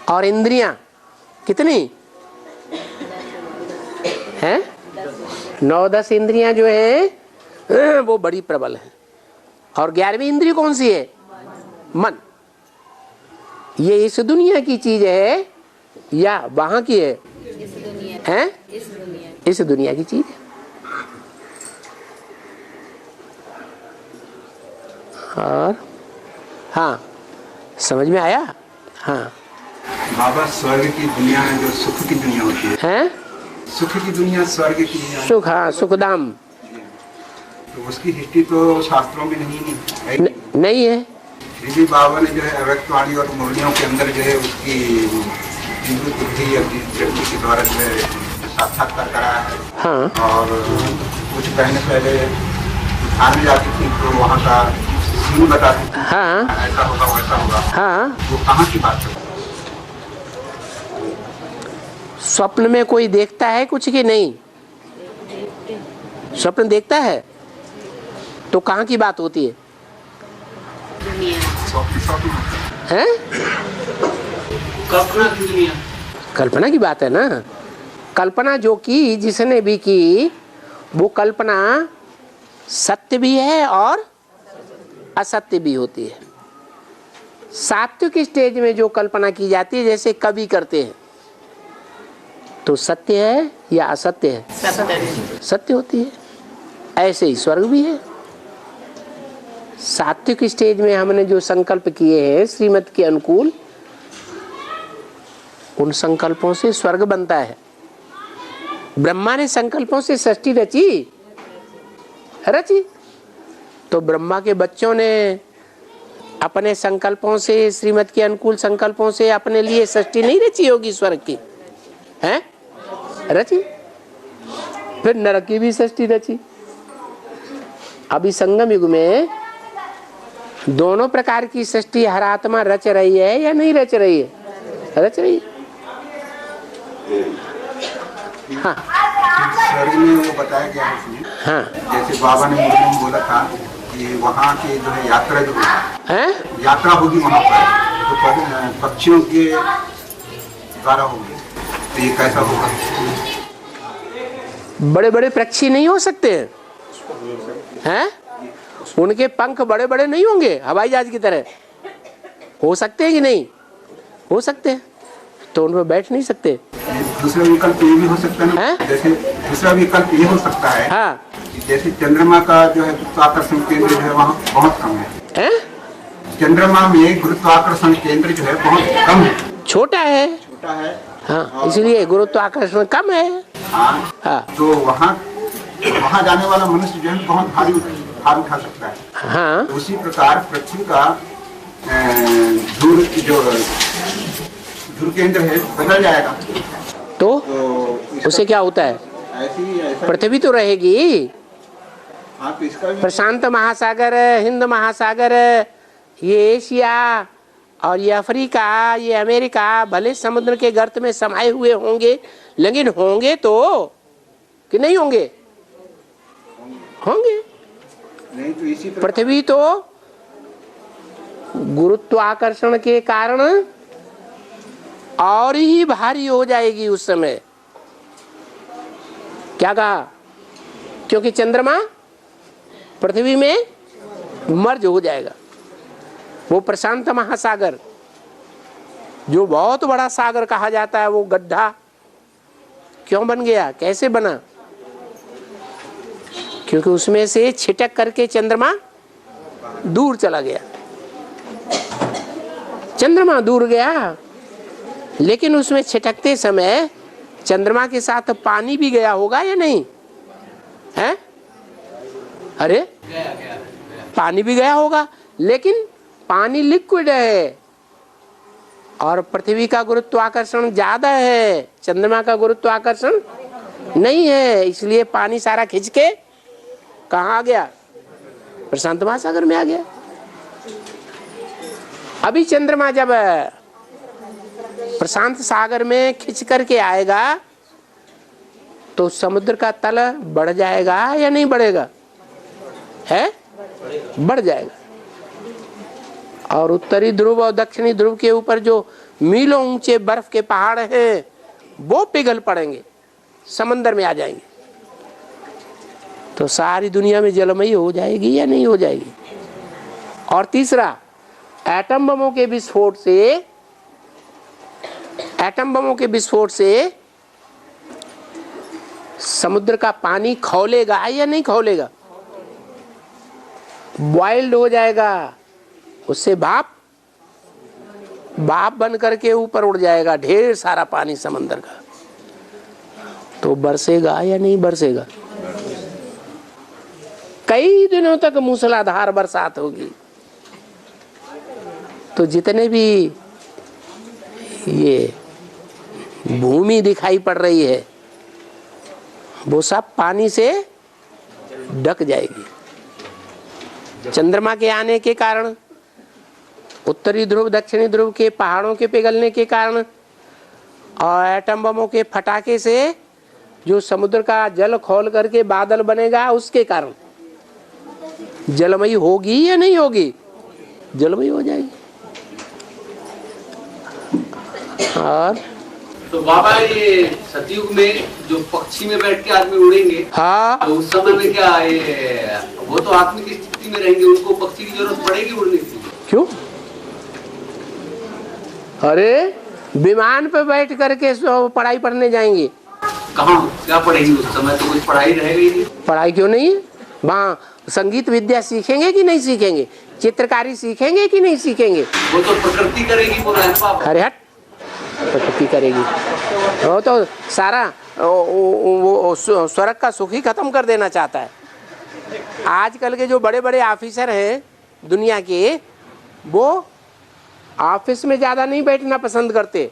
A: और इंद्रियां कितनी हैं? 9-10 इंद्रियां जो है वो बड़ी प्रबल है। और 11वीं इंद्रिय कौन सी है? मन। ये इस दुनिया की चीज है या वहां की है? हैं? इस दुनिया की चीज है। और हाँ, समझ में आया? हाँ
E: बाबा, स्वर्ग की दुनिया है जो सुख की दुनिया होती है,
A: हैं?
E: सुख की दुनिया स्वर्ग की दुनिया,
A: सुख, हाँ सुखधाम,
E: तो उसकी हिस्ट्री तो शास्त्रों में नहीं
A: नहीं है।
E: फिर भी बाबा ने जो है अव्यक्तवाणी और मुरलियों के अंदर जो है उसकी दिव्य बुद्धि या व्यक्ति के द्वारा जो है साक्षात्कार कराया है।
A: हाँ।
E: और कुछ महीने पहले थाने जाती थी तो वहाँ का सीन बताती थी,
A: हाँ
E: ऐसा होगा वैसा होगा।
A: हाँ।
E: वो कहाँ की बात है?
A: स्वप्न में कोई देखता है कुछ कि नहीं? स्वप्न देखता है तो कहाँ की बात होती है? हैं?
F: कल्पना की दुनिया,
A: कल्पना की बात है ना। कल्पना जो की जिसने भी की वो कल्पना सत्य भी है और असत्य भी होती है। सात्विक स्टेज में जो कल्पना की जाती है, जैसे कवि करते हैं, तो सत्य है या असत्य है? सत्य होती है। ऐसे ही स्वर्ग भी है। सात्विक स्टेज में हमने जो संकल्प किए हैं श्रीमत के अनुकूल, उन संकल्पों से स्वर्ग बनता है। ब्रह्मा ने संकल्पों से सृष्टि रची, तो ब्रह्मा के बच्चों ने अपने संकल्पों से, श्रीमत के अनुकूल संकल्पों से अपने लिए सृष्टि नहीं रची होगी स्वर्ग की, हैं? रची। फिर नरक की भी सृष्टि रची। अभी संगम युग में दोनों प्रकार की सृष्टि हर आत्मा रच रही है या नहीं रच रही है? रच रही है। हाँ।
E: स्वर्ग में वो बताया गया है उसमें,
A: हाँ।
E: जैसे बाबा ने मुझे में बोला था कि वहाँ की जो है यात्रा जो
A: है,
E: यात्रा होगी वहाँ पर, तो पक्षियों के द्वारा होगी, तो ये कैसा होगा?
A: बड़े बड़े पक्षी नहीं हो सकते हैं? उनके पंख बड़े बड़े नहीं होंगे हवाई जहाज की तरह? हो सकते हैं कि नहीं? हो सकते हैं, तो उन पर बैठ नहीं सकते।
E: दूसरा विकल्प ये भी हो सकता है ना, जैसे दूसरा विकल्प ये हो सकता है,
A: हाँ,
E: जैसे चंद्रमा का जो है गुरुत्वाकर्षण केंद्र जो है वहाँ बहुत कम है। चंद्रमा में गुरुत्वाकर्षण केंद्र जो है बहुत कम है,
A: छोटा है।
E: छोटा है,
A: हाँ, इसलिए गुरुत्वाकर्षण कम है।
E: हाँ, हाँ। तो वहाँ जाने वाला मनुष्य जो है बहुत भारी उठा सकता है।
A: हाँ।
E: उसी प्रकार पृथ्वी का ध्रुव केंद्र है बदल जाएगा,
A: तो उससे क्या होता है? पृथ्वी तो रहेगी।
E: हाँ, तो इसका
A: प्रशांत महासागर, हिंद महासागर, ये एशिया और ये अफ्रीका, ये अमेरिका भले समुद्र के गर्त में समाये हुए होंगे, लेकिन होंगे तो कि नहीं होंगे? होंगे।
E: नहीं तो इसी
A: पृथ्वी तो गुरुत्वाकर्षण के कारण और ही भारी हो जाएगी उस समय। क्या कहा? क्योंकि चंद्रमा पृथ्वी में मर्ज हो जाएगा। वो प्रशांत महासागर जो बहुत बड़ा सागर कहा जाता है, वो गड्ढा क्यों बन गया? कैसे बना? क्योंकि उसमें से छिटक करके चंद्रमा दूर चला गया। चंद्रमा दूर गया लेकिन उसमें छिटकते समय चंद्रमा के साथ पानी भी गया होगा या नहीं है? अरे पानी भी गया होगा, लेकिन पानी लिक्विड है और पृथ्वी का गुरुत्वाकर्षण ज्यादा है, चंद्रमा का गुरुत्वाकर्षण नहीं है, इसलिए पानी सारा खिंच के कहाँ आ गया? प्रशांत महासागर में आ गया। अभी चंद्रमा जब प्रशांत सागर में खिंच करके आएगा तो समुद्र का तल बढ़ जाएगा या नहीं बढ़ेगा? है, बढ़ जाएगा। और उत्तरी ध्रुव और दक्षिणी ध्रुव के ऊपर जो मीलों ऊंचे बर्फ के पहाड़ हैं वो पिघल पड़ेंगे, समंदर में आ जाएंगे, तो सारी दुनिया में जलमयी हो जाएगी या नहीं हो जाएगी? और तीसरा, एटम बमों के विस्फोट से समुद्र का पानी खौलेगा या नहीं खौलेगा? बॉइल्ड हो जाएगा, उससे भाप बन करके ऊपर उड़ जाएगा ढेर सारा पानी समंदर का, तो बरसेगा या नहीं बरसेगा? कई दिनों तक मूसलाधार बरसात होगी। तो जितने भी ये भूमि दिखाई पड़ रही है वो सब पानी से ढक जाएगी। चंद्रमा के आने के कारण, उत्तरी ध्रुव दक्षिणी ध्रुव के पहाड़ों के पिघलने के कारण और एटम बमों के फटाके से जो समुद्र का जल खौल करके बादल बनेगा उसके कारण जलमयी होगी या नहीं होगी? जलमयी हो जाएगी। और
F: तो बाबा ये सतयुग में जो पक्षी में बैठ के आदमी उड़ेंगे,
A: हाँ,
F: तो उस समय में क्या ये वो तो आत्मिक स्थिति में रहेंगे, उनको पक्षी की जरूरत पड़ेगी उड़ने की?
A: क्यों? अरे विमान पे बैठ करके पढ़ाई पढ़ने जाएंगे,
F: कहाँ क्या पढ़ेगी? उस समय तो कुछ पढ़ाई रहेगी ही नहीं।
A: पढ़ाई क्यों नहीं है? वहाँ संगीत विद्या सीखेंगे कि नहीं सीखेंगे? चित्रकारी सीखेंगे कि नहीं सीखेंगे?
F: वो तो प्रकृति करेगी पूरा है बाबा।
A: अरे हट, प्रकृति करेगी, वो तो सारा वो स्वर्ग का सुख ही खत्म कर देना चाहता है। आजकल के जो बड़े बड़े ऑफिसर हैं दुनिया के, वो ऑफिस में ज्यादा नहीं बैठना पसंद करते।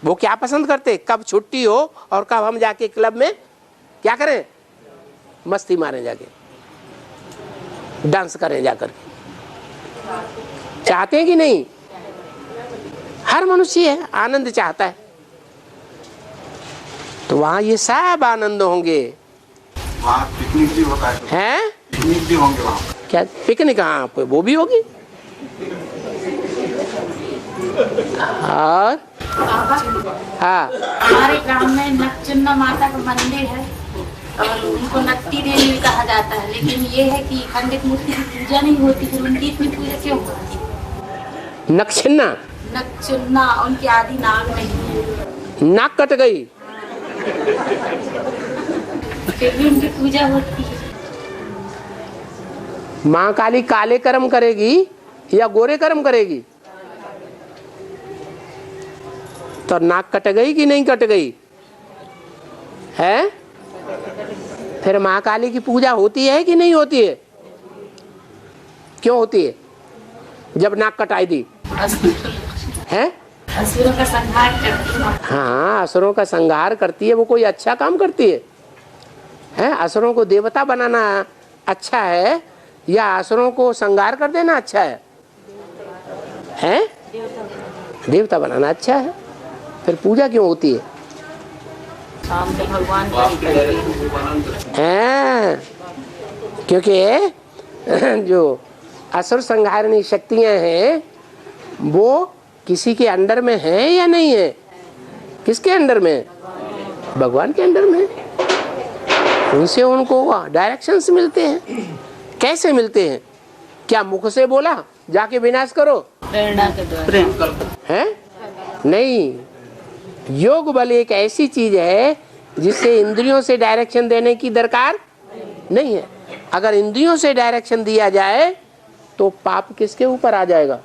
A: वो क्या पसंद करते? कब छुट्टी हो और कब हम जाके क्लब में क्या करें? मस्ती मारें, जाके डांस करें जाकर के। चाहते हैं कि नहीं? हर मनुष्य है, आनंद चाहता है। तो वहाँ ये सब आनंद होंगे।
E: वहाँ पिकनिक भी होता है, पिकनिक भी होंगे वहाँ।
A: क्या पिकनिक? हाँ, वो भी होगी। और हाँ,
C: हमारे गांव में नक्षिन्ना माता का मंदिर है और उनको नक्ति देवी कहा जाता है, लेकिन ये है कि खंडित मूर्ति की पूजा नहीं होती, फिर उनकी इतनी पूजा क्यों होती है? नक्षिन्ना उनकी आदि नाग नहीं है,
A: नाक कट गई,
C: फिर भी उनकी पूजा होती है।
A: माँ काली काले कर्म करेगी या गोरे कर्म करेगी? तो नाक कट गई कि नहीं कट गई है? फिर माँ काली की पूजा होती है कि नहीं होती है? क्यों होती है जब नाक कटाई दी है?
C: असुरों का संहार करती है।
A: हाँ, असुरों का संहार करती है। वो कोई अच्छा काम करती है? असुरों को देवता बनाना अच्छा है या असुरों को संहार कर देना अच्छा है? देवता बनाना अच्छा है। फिर पूजा क्यों होती है? क्योंकि जो असुर संहारणी शक्तियां हैं वो किसी के अंडर में है या नहीं है? किसके अंडर में? भगवान के अंडर में। उनसे उनको डायरेक्शंस मिलते हैं। कैसे मिलते हैं? क्या मुख से बोला जाके विनाश करो?
C: प्रेरणा के द्वारा
A: है? नहीं, योग बल एक ऐसी चीज है जिससे इंद्रियों से डायरेक्शन देने की दरकार नहीं है। अगर इंद्रियों से डायरेक्शन दिया जाए तो पाप किसके ऊपर आ जाएगा?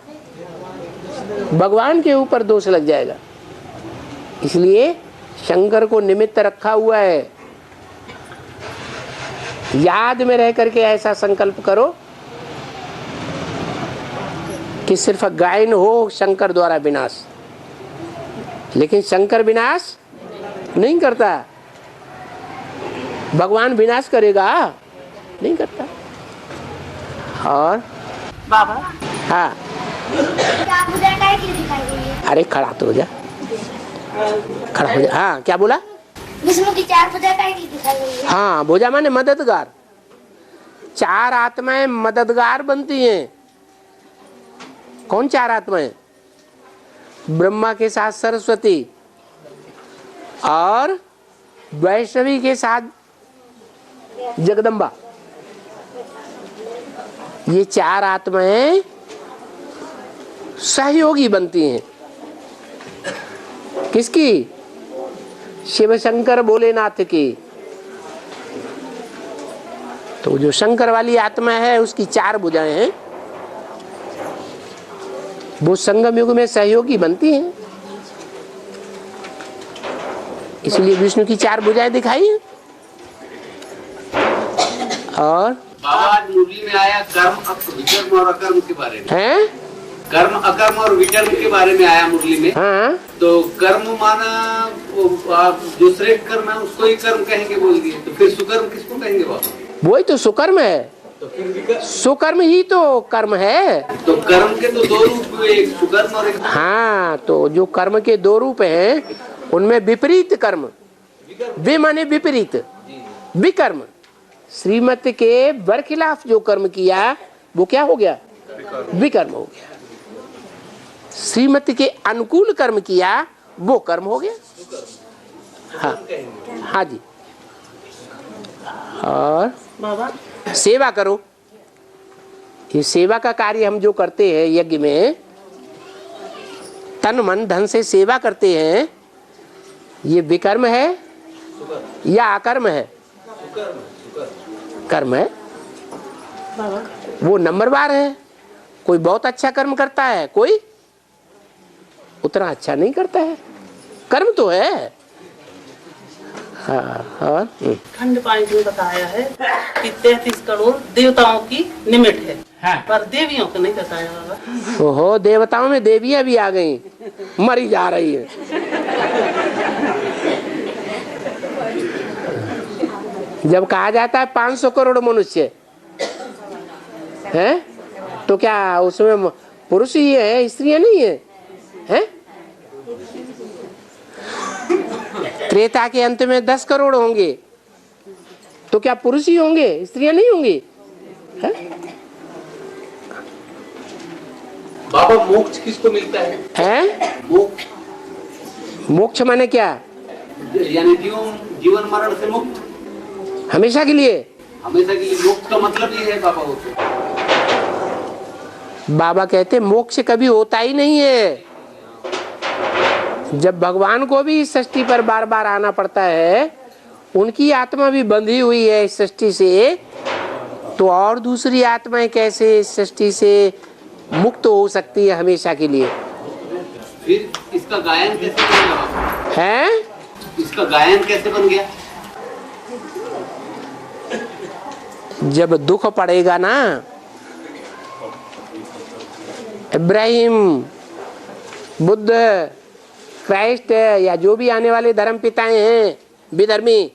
A: भगवान के ऊपर दोष लग जाएगा। इसलिए शंकर को निमित्त रखा हुआ है। याद में रह करके ऐसा संकल्प करो कि सिर्फ गायन हो शंकर द्वारा विनाश, लेकिन शंकर विनाश नहीं करता। भगवान विनाश करेगा? नहीं करता। और
H: बाबा
A: हाँ,
G: चार भुजा काय की दिखाई गई है?
A: अरे खड़ा तो हो जा, खड़ा हो जा। हाँ, क्या बोला?
G: विष्णु की चार भुजा काय की दिखाई गई है?
A: हाँ, भुजा माने मददगार। चार आत्माएं मददगार बनती हैं। कौन चार आत्माएं? ब्रह्मा के साथ सरस्वती और वैष्णवी के साथ जगदम्बा। ये चार आत्माएं सहयोगी बनती हैं। किसकी? शिव शंकर भोलेनाथ की। तो जो शंकर वाली आत्मा है उसकी चार भुजाएं हैं, वो संगम युग में सहयोगी बनती हैं। इसलिए विष्णु की चार भुजाएं दिखाई हैं। और
J: बाबा आज मुरली में आया कर्म विकर्म और अकर्म के बारे में
A: हैं?
J: कर्म अकर्म और विकर्म के बारे में आया मुरली में।
A: हाँ,
J: तो कर्म माना आप जो श्रेष्ठ कर्म है उसको ही कर्म कहेंगे बोल दिए, तो फिर सुकर्म किसको कहेंगे बाबा?
A: वही तो सुकर्म है।
J: तो फिर विकर्म,
A: सुकर्म ही तो कर्म है।
J: तो कर्म के तो दो रूप हुए, एक सुकर्म और एक
A: हाँ, तो जो कर्म के दो रूप हैं उनमें विपरीत कर्म, वे माने विपरीत, विकर्म। श्रीमत के बरखिलाफ जो कर्म किया वो क्या हो गया? विकर्म हो गया। श्रीमत के अनुकूल कर्म किया वो कर्म हो गया। हाँ, हाँ जी। और
H: बाबा
A: सेवा करो। ये सेवा का कार्य हम जो करते हैं यज्ञ में, तन मन धन से सेवा करते हैं, ये विकर्म है या अकर्म है? कर्म है।
H: बाबा
A: वो नंबरवार है। कोई बहुत अच्छा कर्म करता है, कोई उतना अच्छा नहीं करता है। कर्म तो है। हाँ, और
H: खंड पानी में बताया है कि 33 करोड़ देवताओं की निमित्त है,
B: हाँ।
H: पर देवियों को नहीं बताया बाबा।
A: ओहो, देवताओं में देवियां भी आ गई, मरी जा रही है। जब कहा जाता है 500 करोड़ मनुष्य हैं, तो क्या उसमें पुरुष ही है, स्त्रियां नहीं है, हैं? त्रेता के अंत में 10 करोड़ होंगे, तो क्या पुरुष ही होंगे, स्त्रियां नहीं होंगी? है?
J: बाबा मोक्ष किसको मिलता है? मोक्ष,
A: मोक्ष माने क्या?
J: यानी जीवन मरण से मुक्त,
A: हमेशा के लिए।
J: हमेशा के लिए मोक्ष का मतलब ये है बाबा। होते
A: बाबा कहते मोक्ष कभी होता ही नहीं है। जब भगवान को भी इस सृष्टि पर बार बार आना पड़ता है, उनकी आत्मा भी बंधी हुई है इस सृष्टि से, तो और दूसरी आत्माएं कैसे इस सृष्टि से मुक्त हो सकती है हमेशा के लिए?
J: फिर इसका गायन कैसे बन गया
A: है?
J: इसका गायन कैसे बन गया?
A: जब दुख पड़ेगा ना, इब्राहिम, बुद्ध, क्राइस्ट या जो भी आने वाले धर्म पिताएं हैं विधर्मी,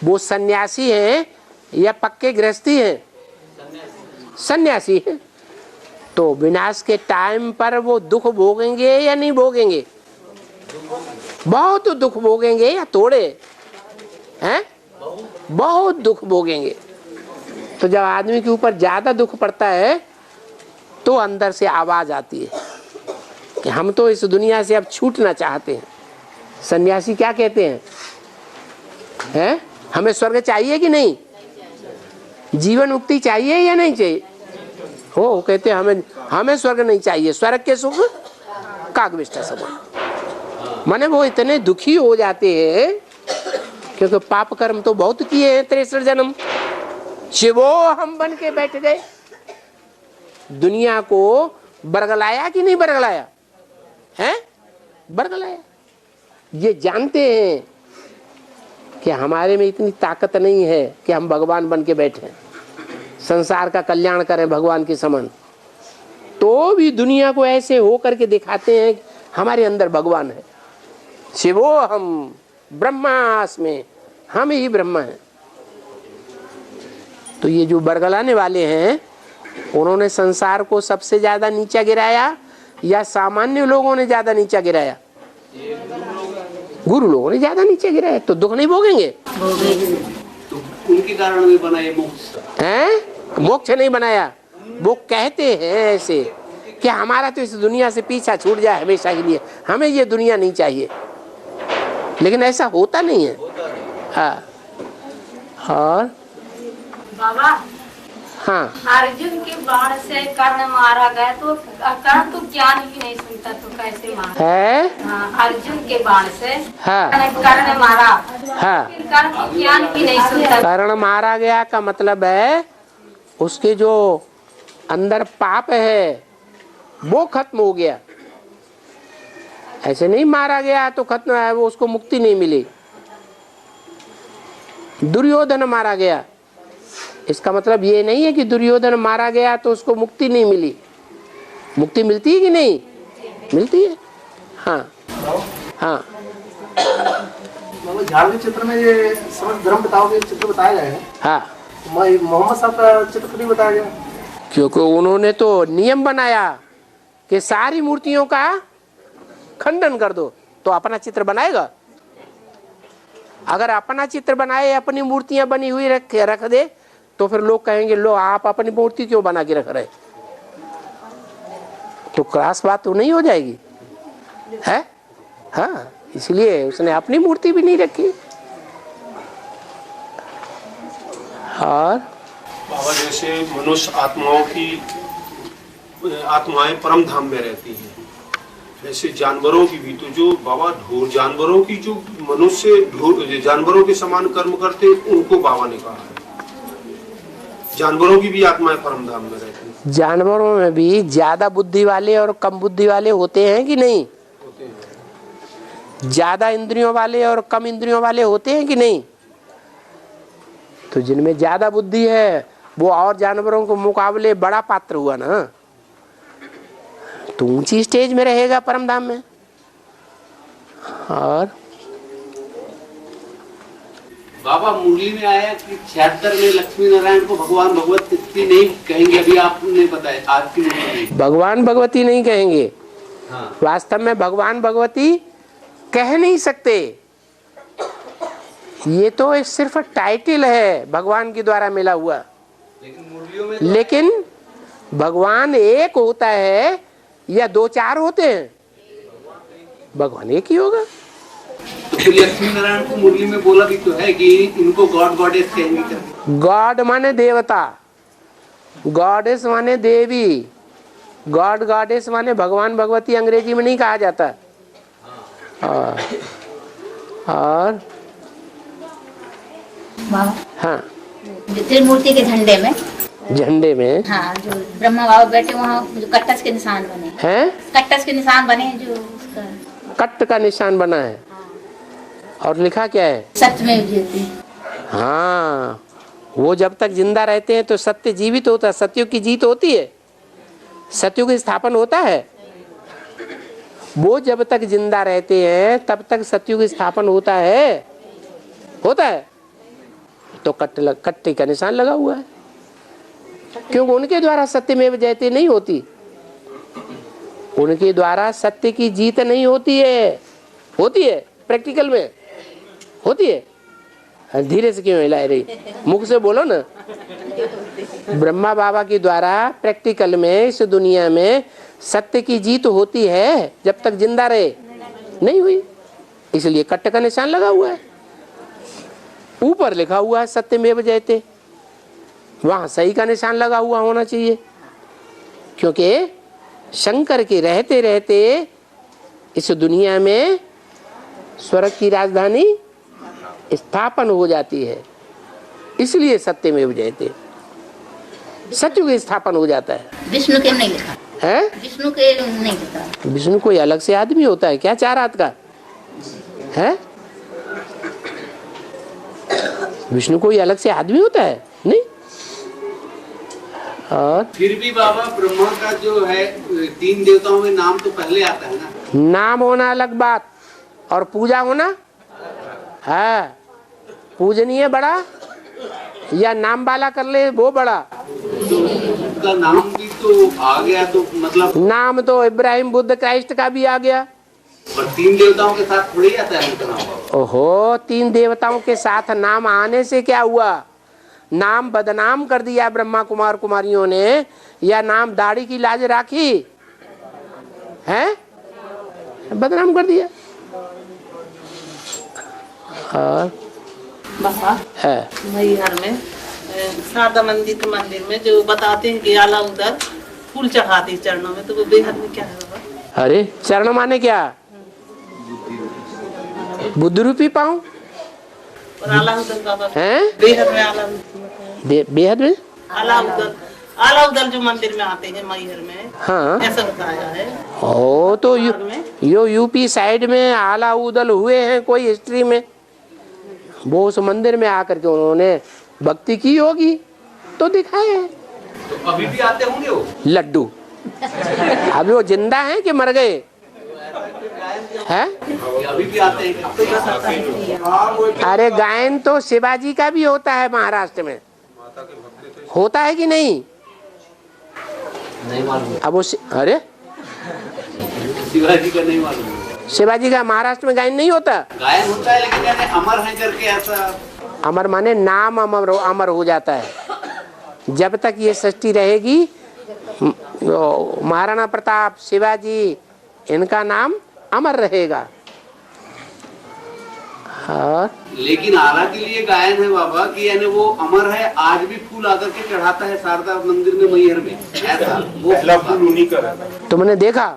A: वो सन्यासी हैं या पक्के गृहस्थी हैं? सन्यासी हैं। तो विनाश के टाइम पर वो दुख भोगेंगे या नहीं भोगेंगे? बहुत दुख भोगेंगे या थोड़े? हैं? बहुत दुख भोगेंगे। तो जब आदमी के ऊपर ज्यादा दुख पड़ता है तो अंदर से आवाज आती है कि हम तो इस दुनिया से अब छूटना चाहते हैं। सन्यासी क्या कहते हैं? हैं? हमें स्वर्ग चाहिए कि नहीं? जीवन मुक्ति चाहिए या नहीं चाहिए? हो कहते हैं हमें स्वर्ग नहीं चाहिए, स्वर्ग के सुख कागविष्ट सब। माने वो इतने दुखी हो जाते हैं क्योंकि पाप कर्म तो बहुत किए हैं 63 जन्म। शिवो हम बन के बैठ गए। दुनिया को बरगलाया कि नहीं बरगलाया? हैं? बरगलाया। ये जानते हैं कि हमारे में इतनी ताकत नहीं है कि हम भगवान बन के बैठे, संसार का कल्याण करें भगवान के समान, तो भी दुनिया को ऐसे हो करके दिखाते हैं हमारे अंदर भगवान है। शिवो हम ब्रह्मास्मि, हम ही ब्रह्मा हैं। तो ये जो बरगलाने वाले हैं, उन्होंने संसार को सबसे ज्यादा नीचा गिराया या सामान्य लोगों ने ज्यादा नीचा गिराया? गुरु लोगों ने ज्यादा नीचे गिराया। तो दुख नहीं भोगेंगे?
J: तो उनके कारण भी बना ये मोक्ष
A: है? मोक्ष नहीं बनाया। वो कहते हैं ऐसे कि हमारा तो इस दुनिया से पीछा छूट जाए हमेशा के लिए, हमें ये दुनिया नहीं चाहिए, लेकिन ऐसा होता नहीं है। हाँ। और
C: बाबा,
A: हाँ,
C: अर्जुन के बाण से कर्ण मारा गया, तो कर्ण तो ज्ञान भी नहीं सुनता, तो कैसे मारा
A: है?
C: हाँ, अर्जुन के बाण से
A: हाँ,
C: कर्ण मारा।
A: हाँ,
C: कर्ण तो ज्ञान भी नहीं सुनता।
A: कर्ण मारा गया का मतलब है उसके जो अंदर पाप है वो खत्म हो गया। ऐसे नहीं मारा गया तो खत्म है, वो उसको मुक्ति नहीं मिली। दुर्योधन मारा गया, इसका मतलब ये नहीं है कि दुर्योधन मारा गया तो उसको मुक्ति नहीं मिली। मुक्ति मिलती है कि नहीं? मिलती है। हाँ हाँ।
B: झाड़ के चित्र में ये समस्त धर्म पिताओं के चित्र बताए गए हैं।
A: हाँ,
B: मोहम्मद साहब का चित्र नहीं बताया गया,
A: क्योंकि उन्होंने तो नियम बनाया कि सारी मूर्तियों का खंडन कर दो, तो अपना चित्र बनाएगा। अगर अपना चित्र बनाए, अपनी मूर्तियां बनी हुई रख दे, तो फिर लोग कहेंगे लो आप अपनी मूर्ति क्यों बना के रख रहे? तो क्रॉस बात तो नहीं हो जाएगी है? हाँ, इसलिए उसने अपनी मूर्ति भी नहीं रखी। और
D: बाबा जैसे मनुष्य आत्माएं परम धाम में रहती हैं, वैसे जानवरों की भी, तो जो बाबा ढोर जानवरों की जो मनुष्य जानवरों के समान कर्म करते, उनको बाबा ने कहा है जानवरों की भी आत्माएं परम धाम में रहती हैं।
A: जानवरों में भी ज्यादा बुद्धि वाले और कम बुद्धि वाले होते हैं कि नहीं?
D: होते हैं।
A: ज्यादा इंद्रियों वाले और कम इंद्रियों वाले होते हैं कि नहीं? तो जिनमें ज्यादा बुद्धि है वो और जानवरों के मुकाबले बड़ा पात्र हुआ ना, तो ऊंची स्टेज में रहेगा परम धाम में। और
J: बाबा मुरली में आया कि 76 में लक्ष्मी नारायण को भगवान भगवती नहीं कहेंगे, अभी आपने बताया आज की मुरली में
A: भगवान भगवती नहीं कहेंगे।
J: हाँ।
A: वास्तव में भगवान भगवती कह नहीं सकते, ये तो एक सिर्फ टाइटल है भगवान के द्वारा मिला हुआ।
J: लेकिन मुरलियों में
A: लेकिन भगवान एक होता है या दो चार होते हैं? भगवान एक ही होगा।
J: तो फिर लक्ष्मी नारायण को मुरली में बोला भी तो है कि इनको गॉड गॉडेस कहेंगे।
A: गॉड माने देवता, गॉडेस माने देवी, गॉड गॉडेस माने भगवान भगवती अंग्रेजी में नहीं कहा जाता। और हाँ,
C: जो त्रिमूर्ति के झंडे में
A: हाँ,
C: जो ब्रह्मा बाबा बैठे वहाँ जो कट्टस के निशान बने
A: हैं,
C: कट्टस के निशान बने हैं, जो उसका
A: कट्ट का निशान बना है। और लिखा क्या है?
C: सत्य में ज्योति।
A: हाँ, वो जब तक जिंदा रहते हैं तो सत्य जीवित होता है, सत्युग की जीत होती है, सत्युग की स्थापन होता है। वो जब तक जिंदा रहते हैं तब तक सत्युग की स्थापन होता है तो कट्टे का निशान लगा हुआ है, क्योंकि उनके द्वारा सत्यमेव जयते नहीं होती, उनके द्वारा सत्य की जीत नहीं होती है। प्रैक्टिकल में होती है। धीरे से क्यों हिला रही, मुख से बोलो ना। ब्रह्मा बाबा के द्वारा प्रैक्टिकल में इस दुनिया में सत्य की जीत होती है, जब तक जिंदा रहे नहीं हुई, इसलिए कट्ट का निशान लगा हुआ है। ऊपर लिखा हुआ है सत्यमेव जयते, वहां सही का निशान लगा हुआ होना चाहिए, क्योंकि शंकर के रहते रहते इस दुनिया में स्वर्ग की राजधानी स्थापन हो जाती है, इसलिए सत्यमेव जयते, सत्युग स्थापन हो जाता है।
C: विष्णु के नहीं लिखा है, विष्णु के नहीं लिखा।
A: विष्णु कोई अलग से आदमी होता है क्या, चार हाथ का? है? विष्णु कोई अलग से आदमी होता है? नहीं। और
J: फिर भी बाबा ब्रह्मा का जो है 3 देवताओं में नाम तो पहले आता है ना।
A: नाम होना अलग बात और पूजा होना है। पूजनीय बड़ा या नाम वाला कर ले वो बड़ा।
J: तो उसका नाम भी तो आ गया, तो मतलब
A: नाम तो इब्राहिम बुद्ध क्राइस्ट का भी आ गया।
J: और 3 देवताओं के साथ थोड़ी आता है उनका नाम।
A: ओहो, 3 देवताओं के साथ नाम आने से क्या हुआ? नाम बदनाम कर दिया ब्रह्मा कुमार कुमारियों ने, या नाम दाढ़ी की लाज राखी है? बदनाम कर दिया। और है
K: मैहर में शारदा मंदिर में जो बताते हैं कि आला उधर फूल चढ़ाते चरणों में, तो वो बेहद में क्या है बाबा?
A: अरे चरण माने क्या? बुद्ध रूपी पाँव
K: और आला उधर बाबा
A: है।
K: बेहद में आला
A: बेहद में
K: आला उधर जो मंदिर में आते हैं मैहर में,
A: हाँ
K: ऐसा बताया है।
A: ओ तो यो यूपी साइड में आला उदल हुए हैं कोई हिस्ट्री में। वो उस मंदिर में आकर के उन्होंने भक्ति की होगी तो दिखाए है।
J: तो अभी भी आते होंगे वो
A: लड्डू। अभी वो जिंदा हैं कि मर गए हैं?
J: अभी भी आते हैं।
A: अरे गायन तो शिवाजी का भी होता है महाराष्ट्र में, होता है कि नहीं?
F: नहीं मालूम।
A: अब वो अरे
J: शिवाजी का नहीं मालूम।
A: शिवाजी का महाराष्ट्र में गायन नहीं होता।
J: गायन होता है लेकिन कहते अमर है करके ऐसा।
A: अमर माने नाम अमर हो जाता है। जब तक ये सृष्टि रहेगी महाराणा प्रताप, शिवाजी, इनका नाम अमर रहेगा। हाँ।
J: लेकिन आला के लिए गायन है बाबा कि यानी वो अमर है, आज भी फूल आकर के चढ़ाता है शारदा मंदिर में मैहर में। ऐसा वो पहला फूल उन्हीं का है।
A: तुमने देखा?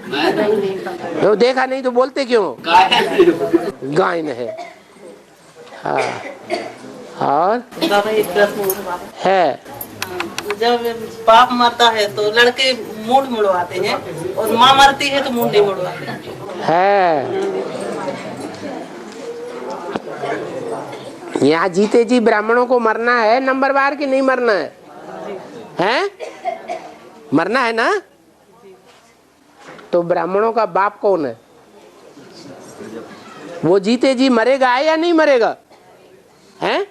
J: मैं
A: तो देखा नहीं तो बोलते क्यों? गायन है। हाँ। और
K: बाबा एक प्रश्न
A: है,
K: जब बाप मरता है तो लड़के मूड मुड़वाते हैं और माँ मरती है तो मूड नहीं मुड़वाते
A: है। यहाँ जीते जी ब्राह्मणों को मरना है नंबरवार कि नहीं मरना है? हैं? मरना है ना? तो ब्राह्मणों का बाप कौन है? वो जीते जी मरेगा या नहीं मरेगा? हैं?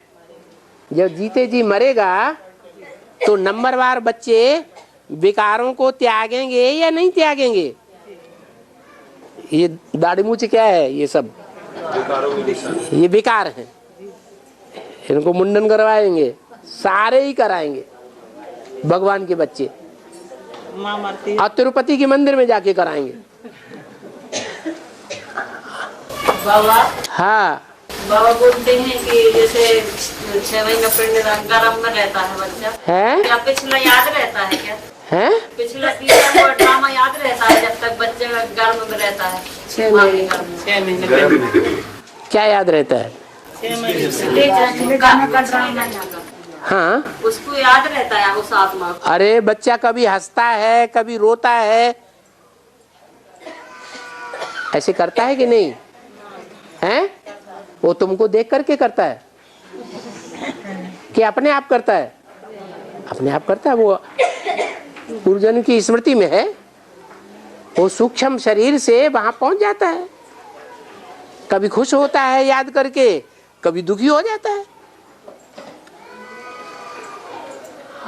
A: जब जीते जी मरेगा तो नंबरवार बच्चे विकारों को त्यागेंगे या नहीं त्यागेंगे? ये दाढ़ी मूंछ क्या है? ये सब ये विकार हैं। इनको मुंडन करवाएंगे, सारे ही कराएंगे भगवान के बच्चे।
K: माँ मरती है
A: और तिरुपति के मंदिर में जाके कराएंगे।
K: बाबा।
A: हाँ
K: बाबा बोलते हैं कि जैसे 6 महीना पिंड गर्भ में रहता है बच्चा
A: है?
K: क्या पिछला याद रहता है क्या?
A: है?
K: पिछला ड्रामा याद रहता है जब तक बच्चे गर्भ में रहता है? 6 महीने
A: क्या याद रहता है?
K: 6 महीने का ड्रामा।
A: हाँ
K: उसको याद रहता है उस आत्मा को।
A: अरे बच्चा कभी हंसता है, कभी रोता है, ऐसे करता है कि नहीं? हैं? वो तुमको देख करके करता है कि अपने आप करता है? अपने आप करता है। वो गुरुजन की स्मृति में है, वो सूक्ष्म शरीर से वहां पहुंच जाता है। कभी खुश होता है याद करके, कभी दुखी हो जाता है।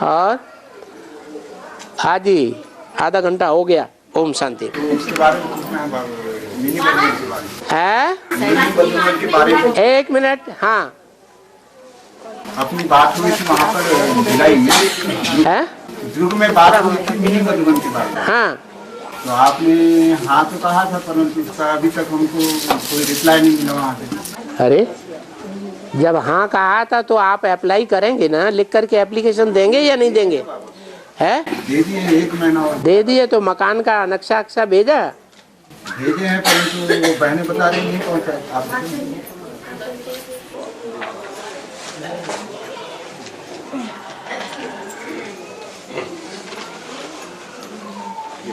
A: और आज ही आधा घंटा हो गया। ओम शांति।
E: उसके बारे में पूछना है मिनी बलून के बारे में।
A: है?
E: मिनी बलून के बारे में
A: 1 मिनट। हाँ
E: अपनी बात हुई थी वहाँ पर भिलाई में
A: है?
E: दुर्ग में बात हुई थी मिनी बलून के बारे में।
A: हाँ
E: तो आपने हाँ तो कहा था, परंतु उसका अभी तक हमको कोई रिप्लाई नहीं मिला वहाँ से।
A: अरे जब हाँ कहा था तो आप अप्लाई करेंगे ना, लिख करके एप्लीकेशन देंगे या नहीं देंगे? है?
E: दे दिए 1 महीना और
A: दे दिए। तो मकान का नक्शा अक्शा भेजा?
E: भेजे हैं, परंतु वो बहने बता रही नहीं पहुँचा। आप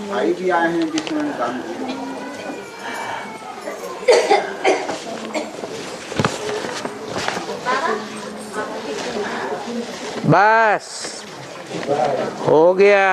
E: भाई भी आए हैं जिसमें काम किया।
A: बस हो गया।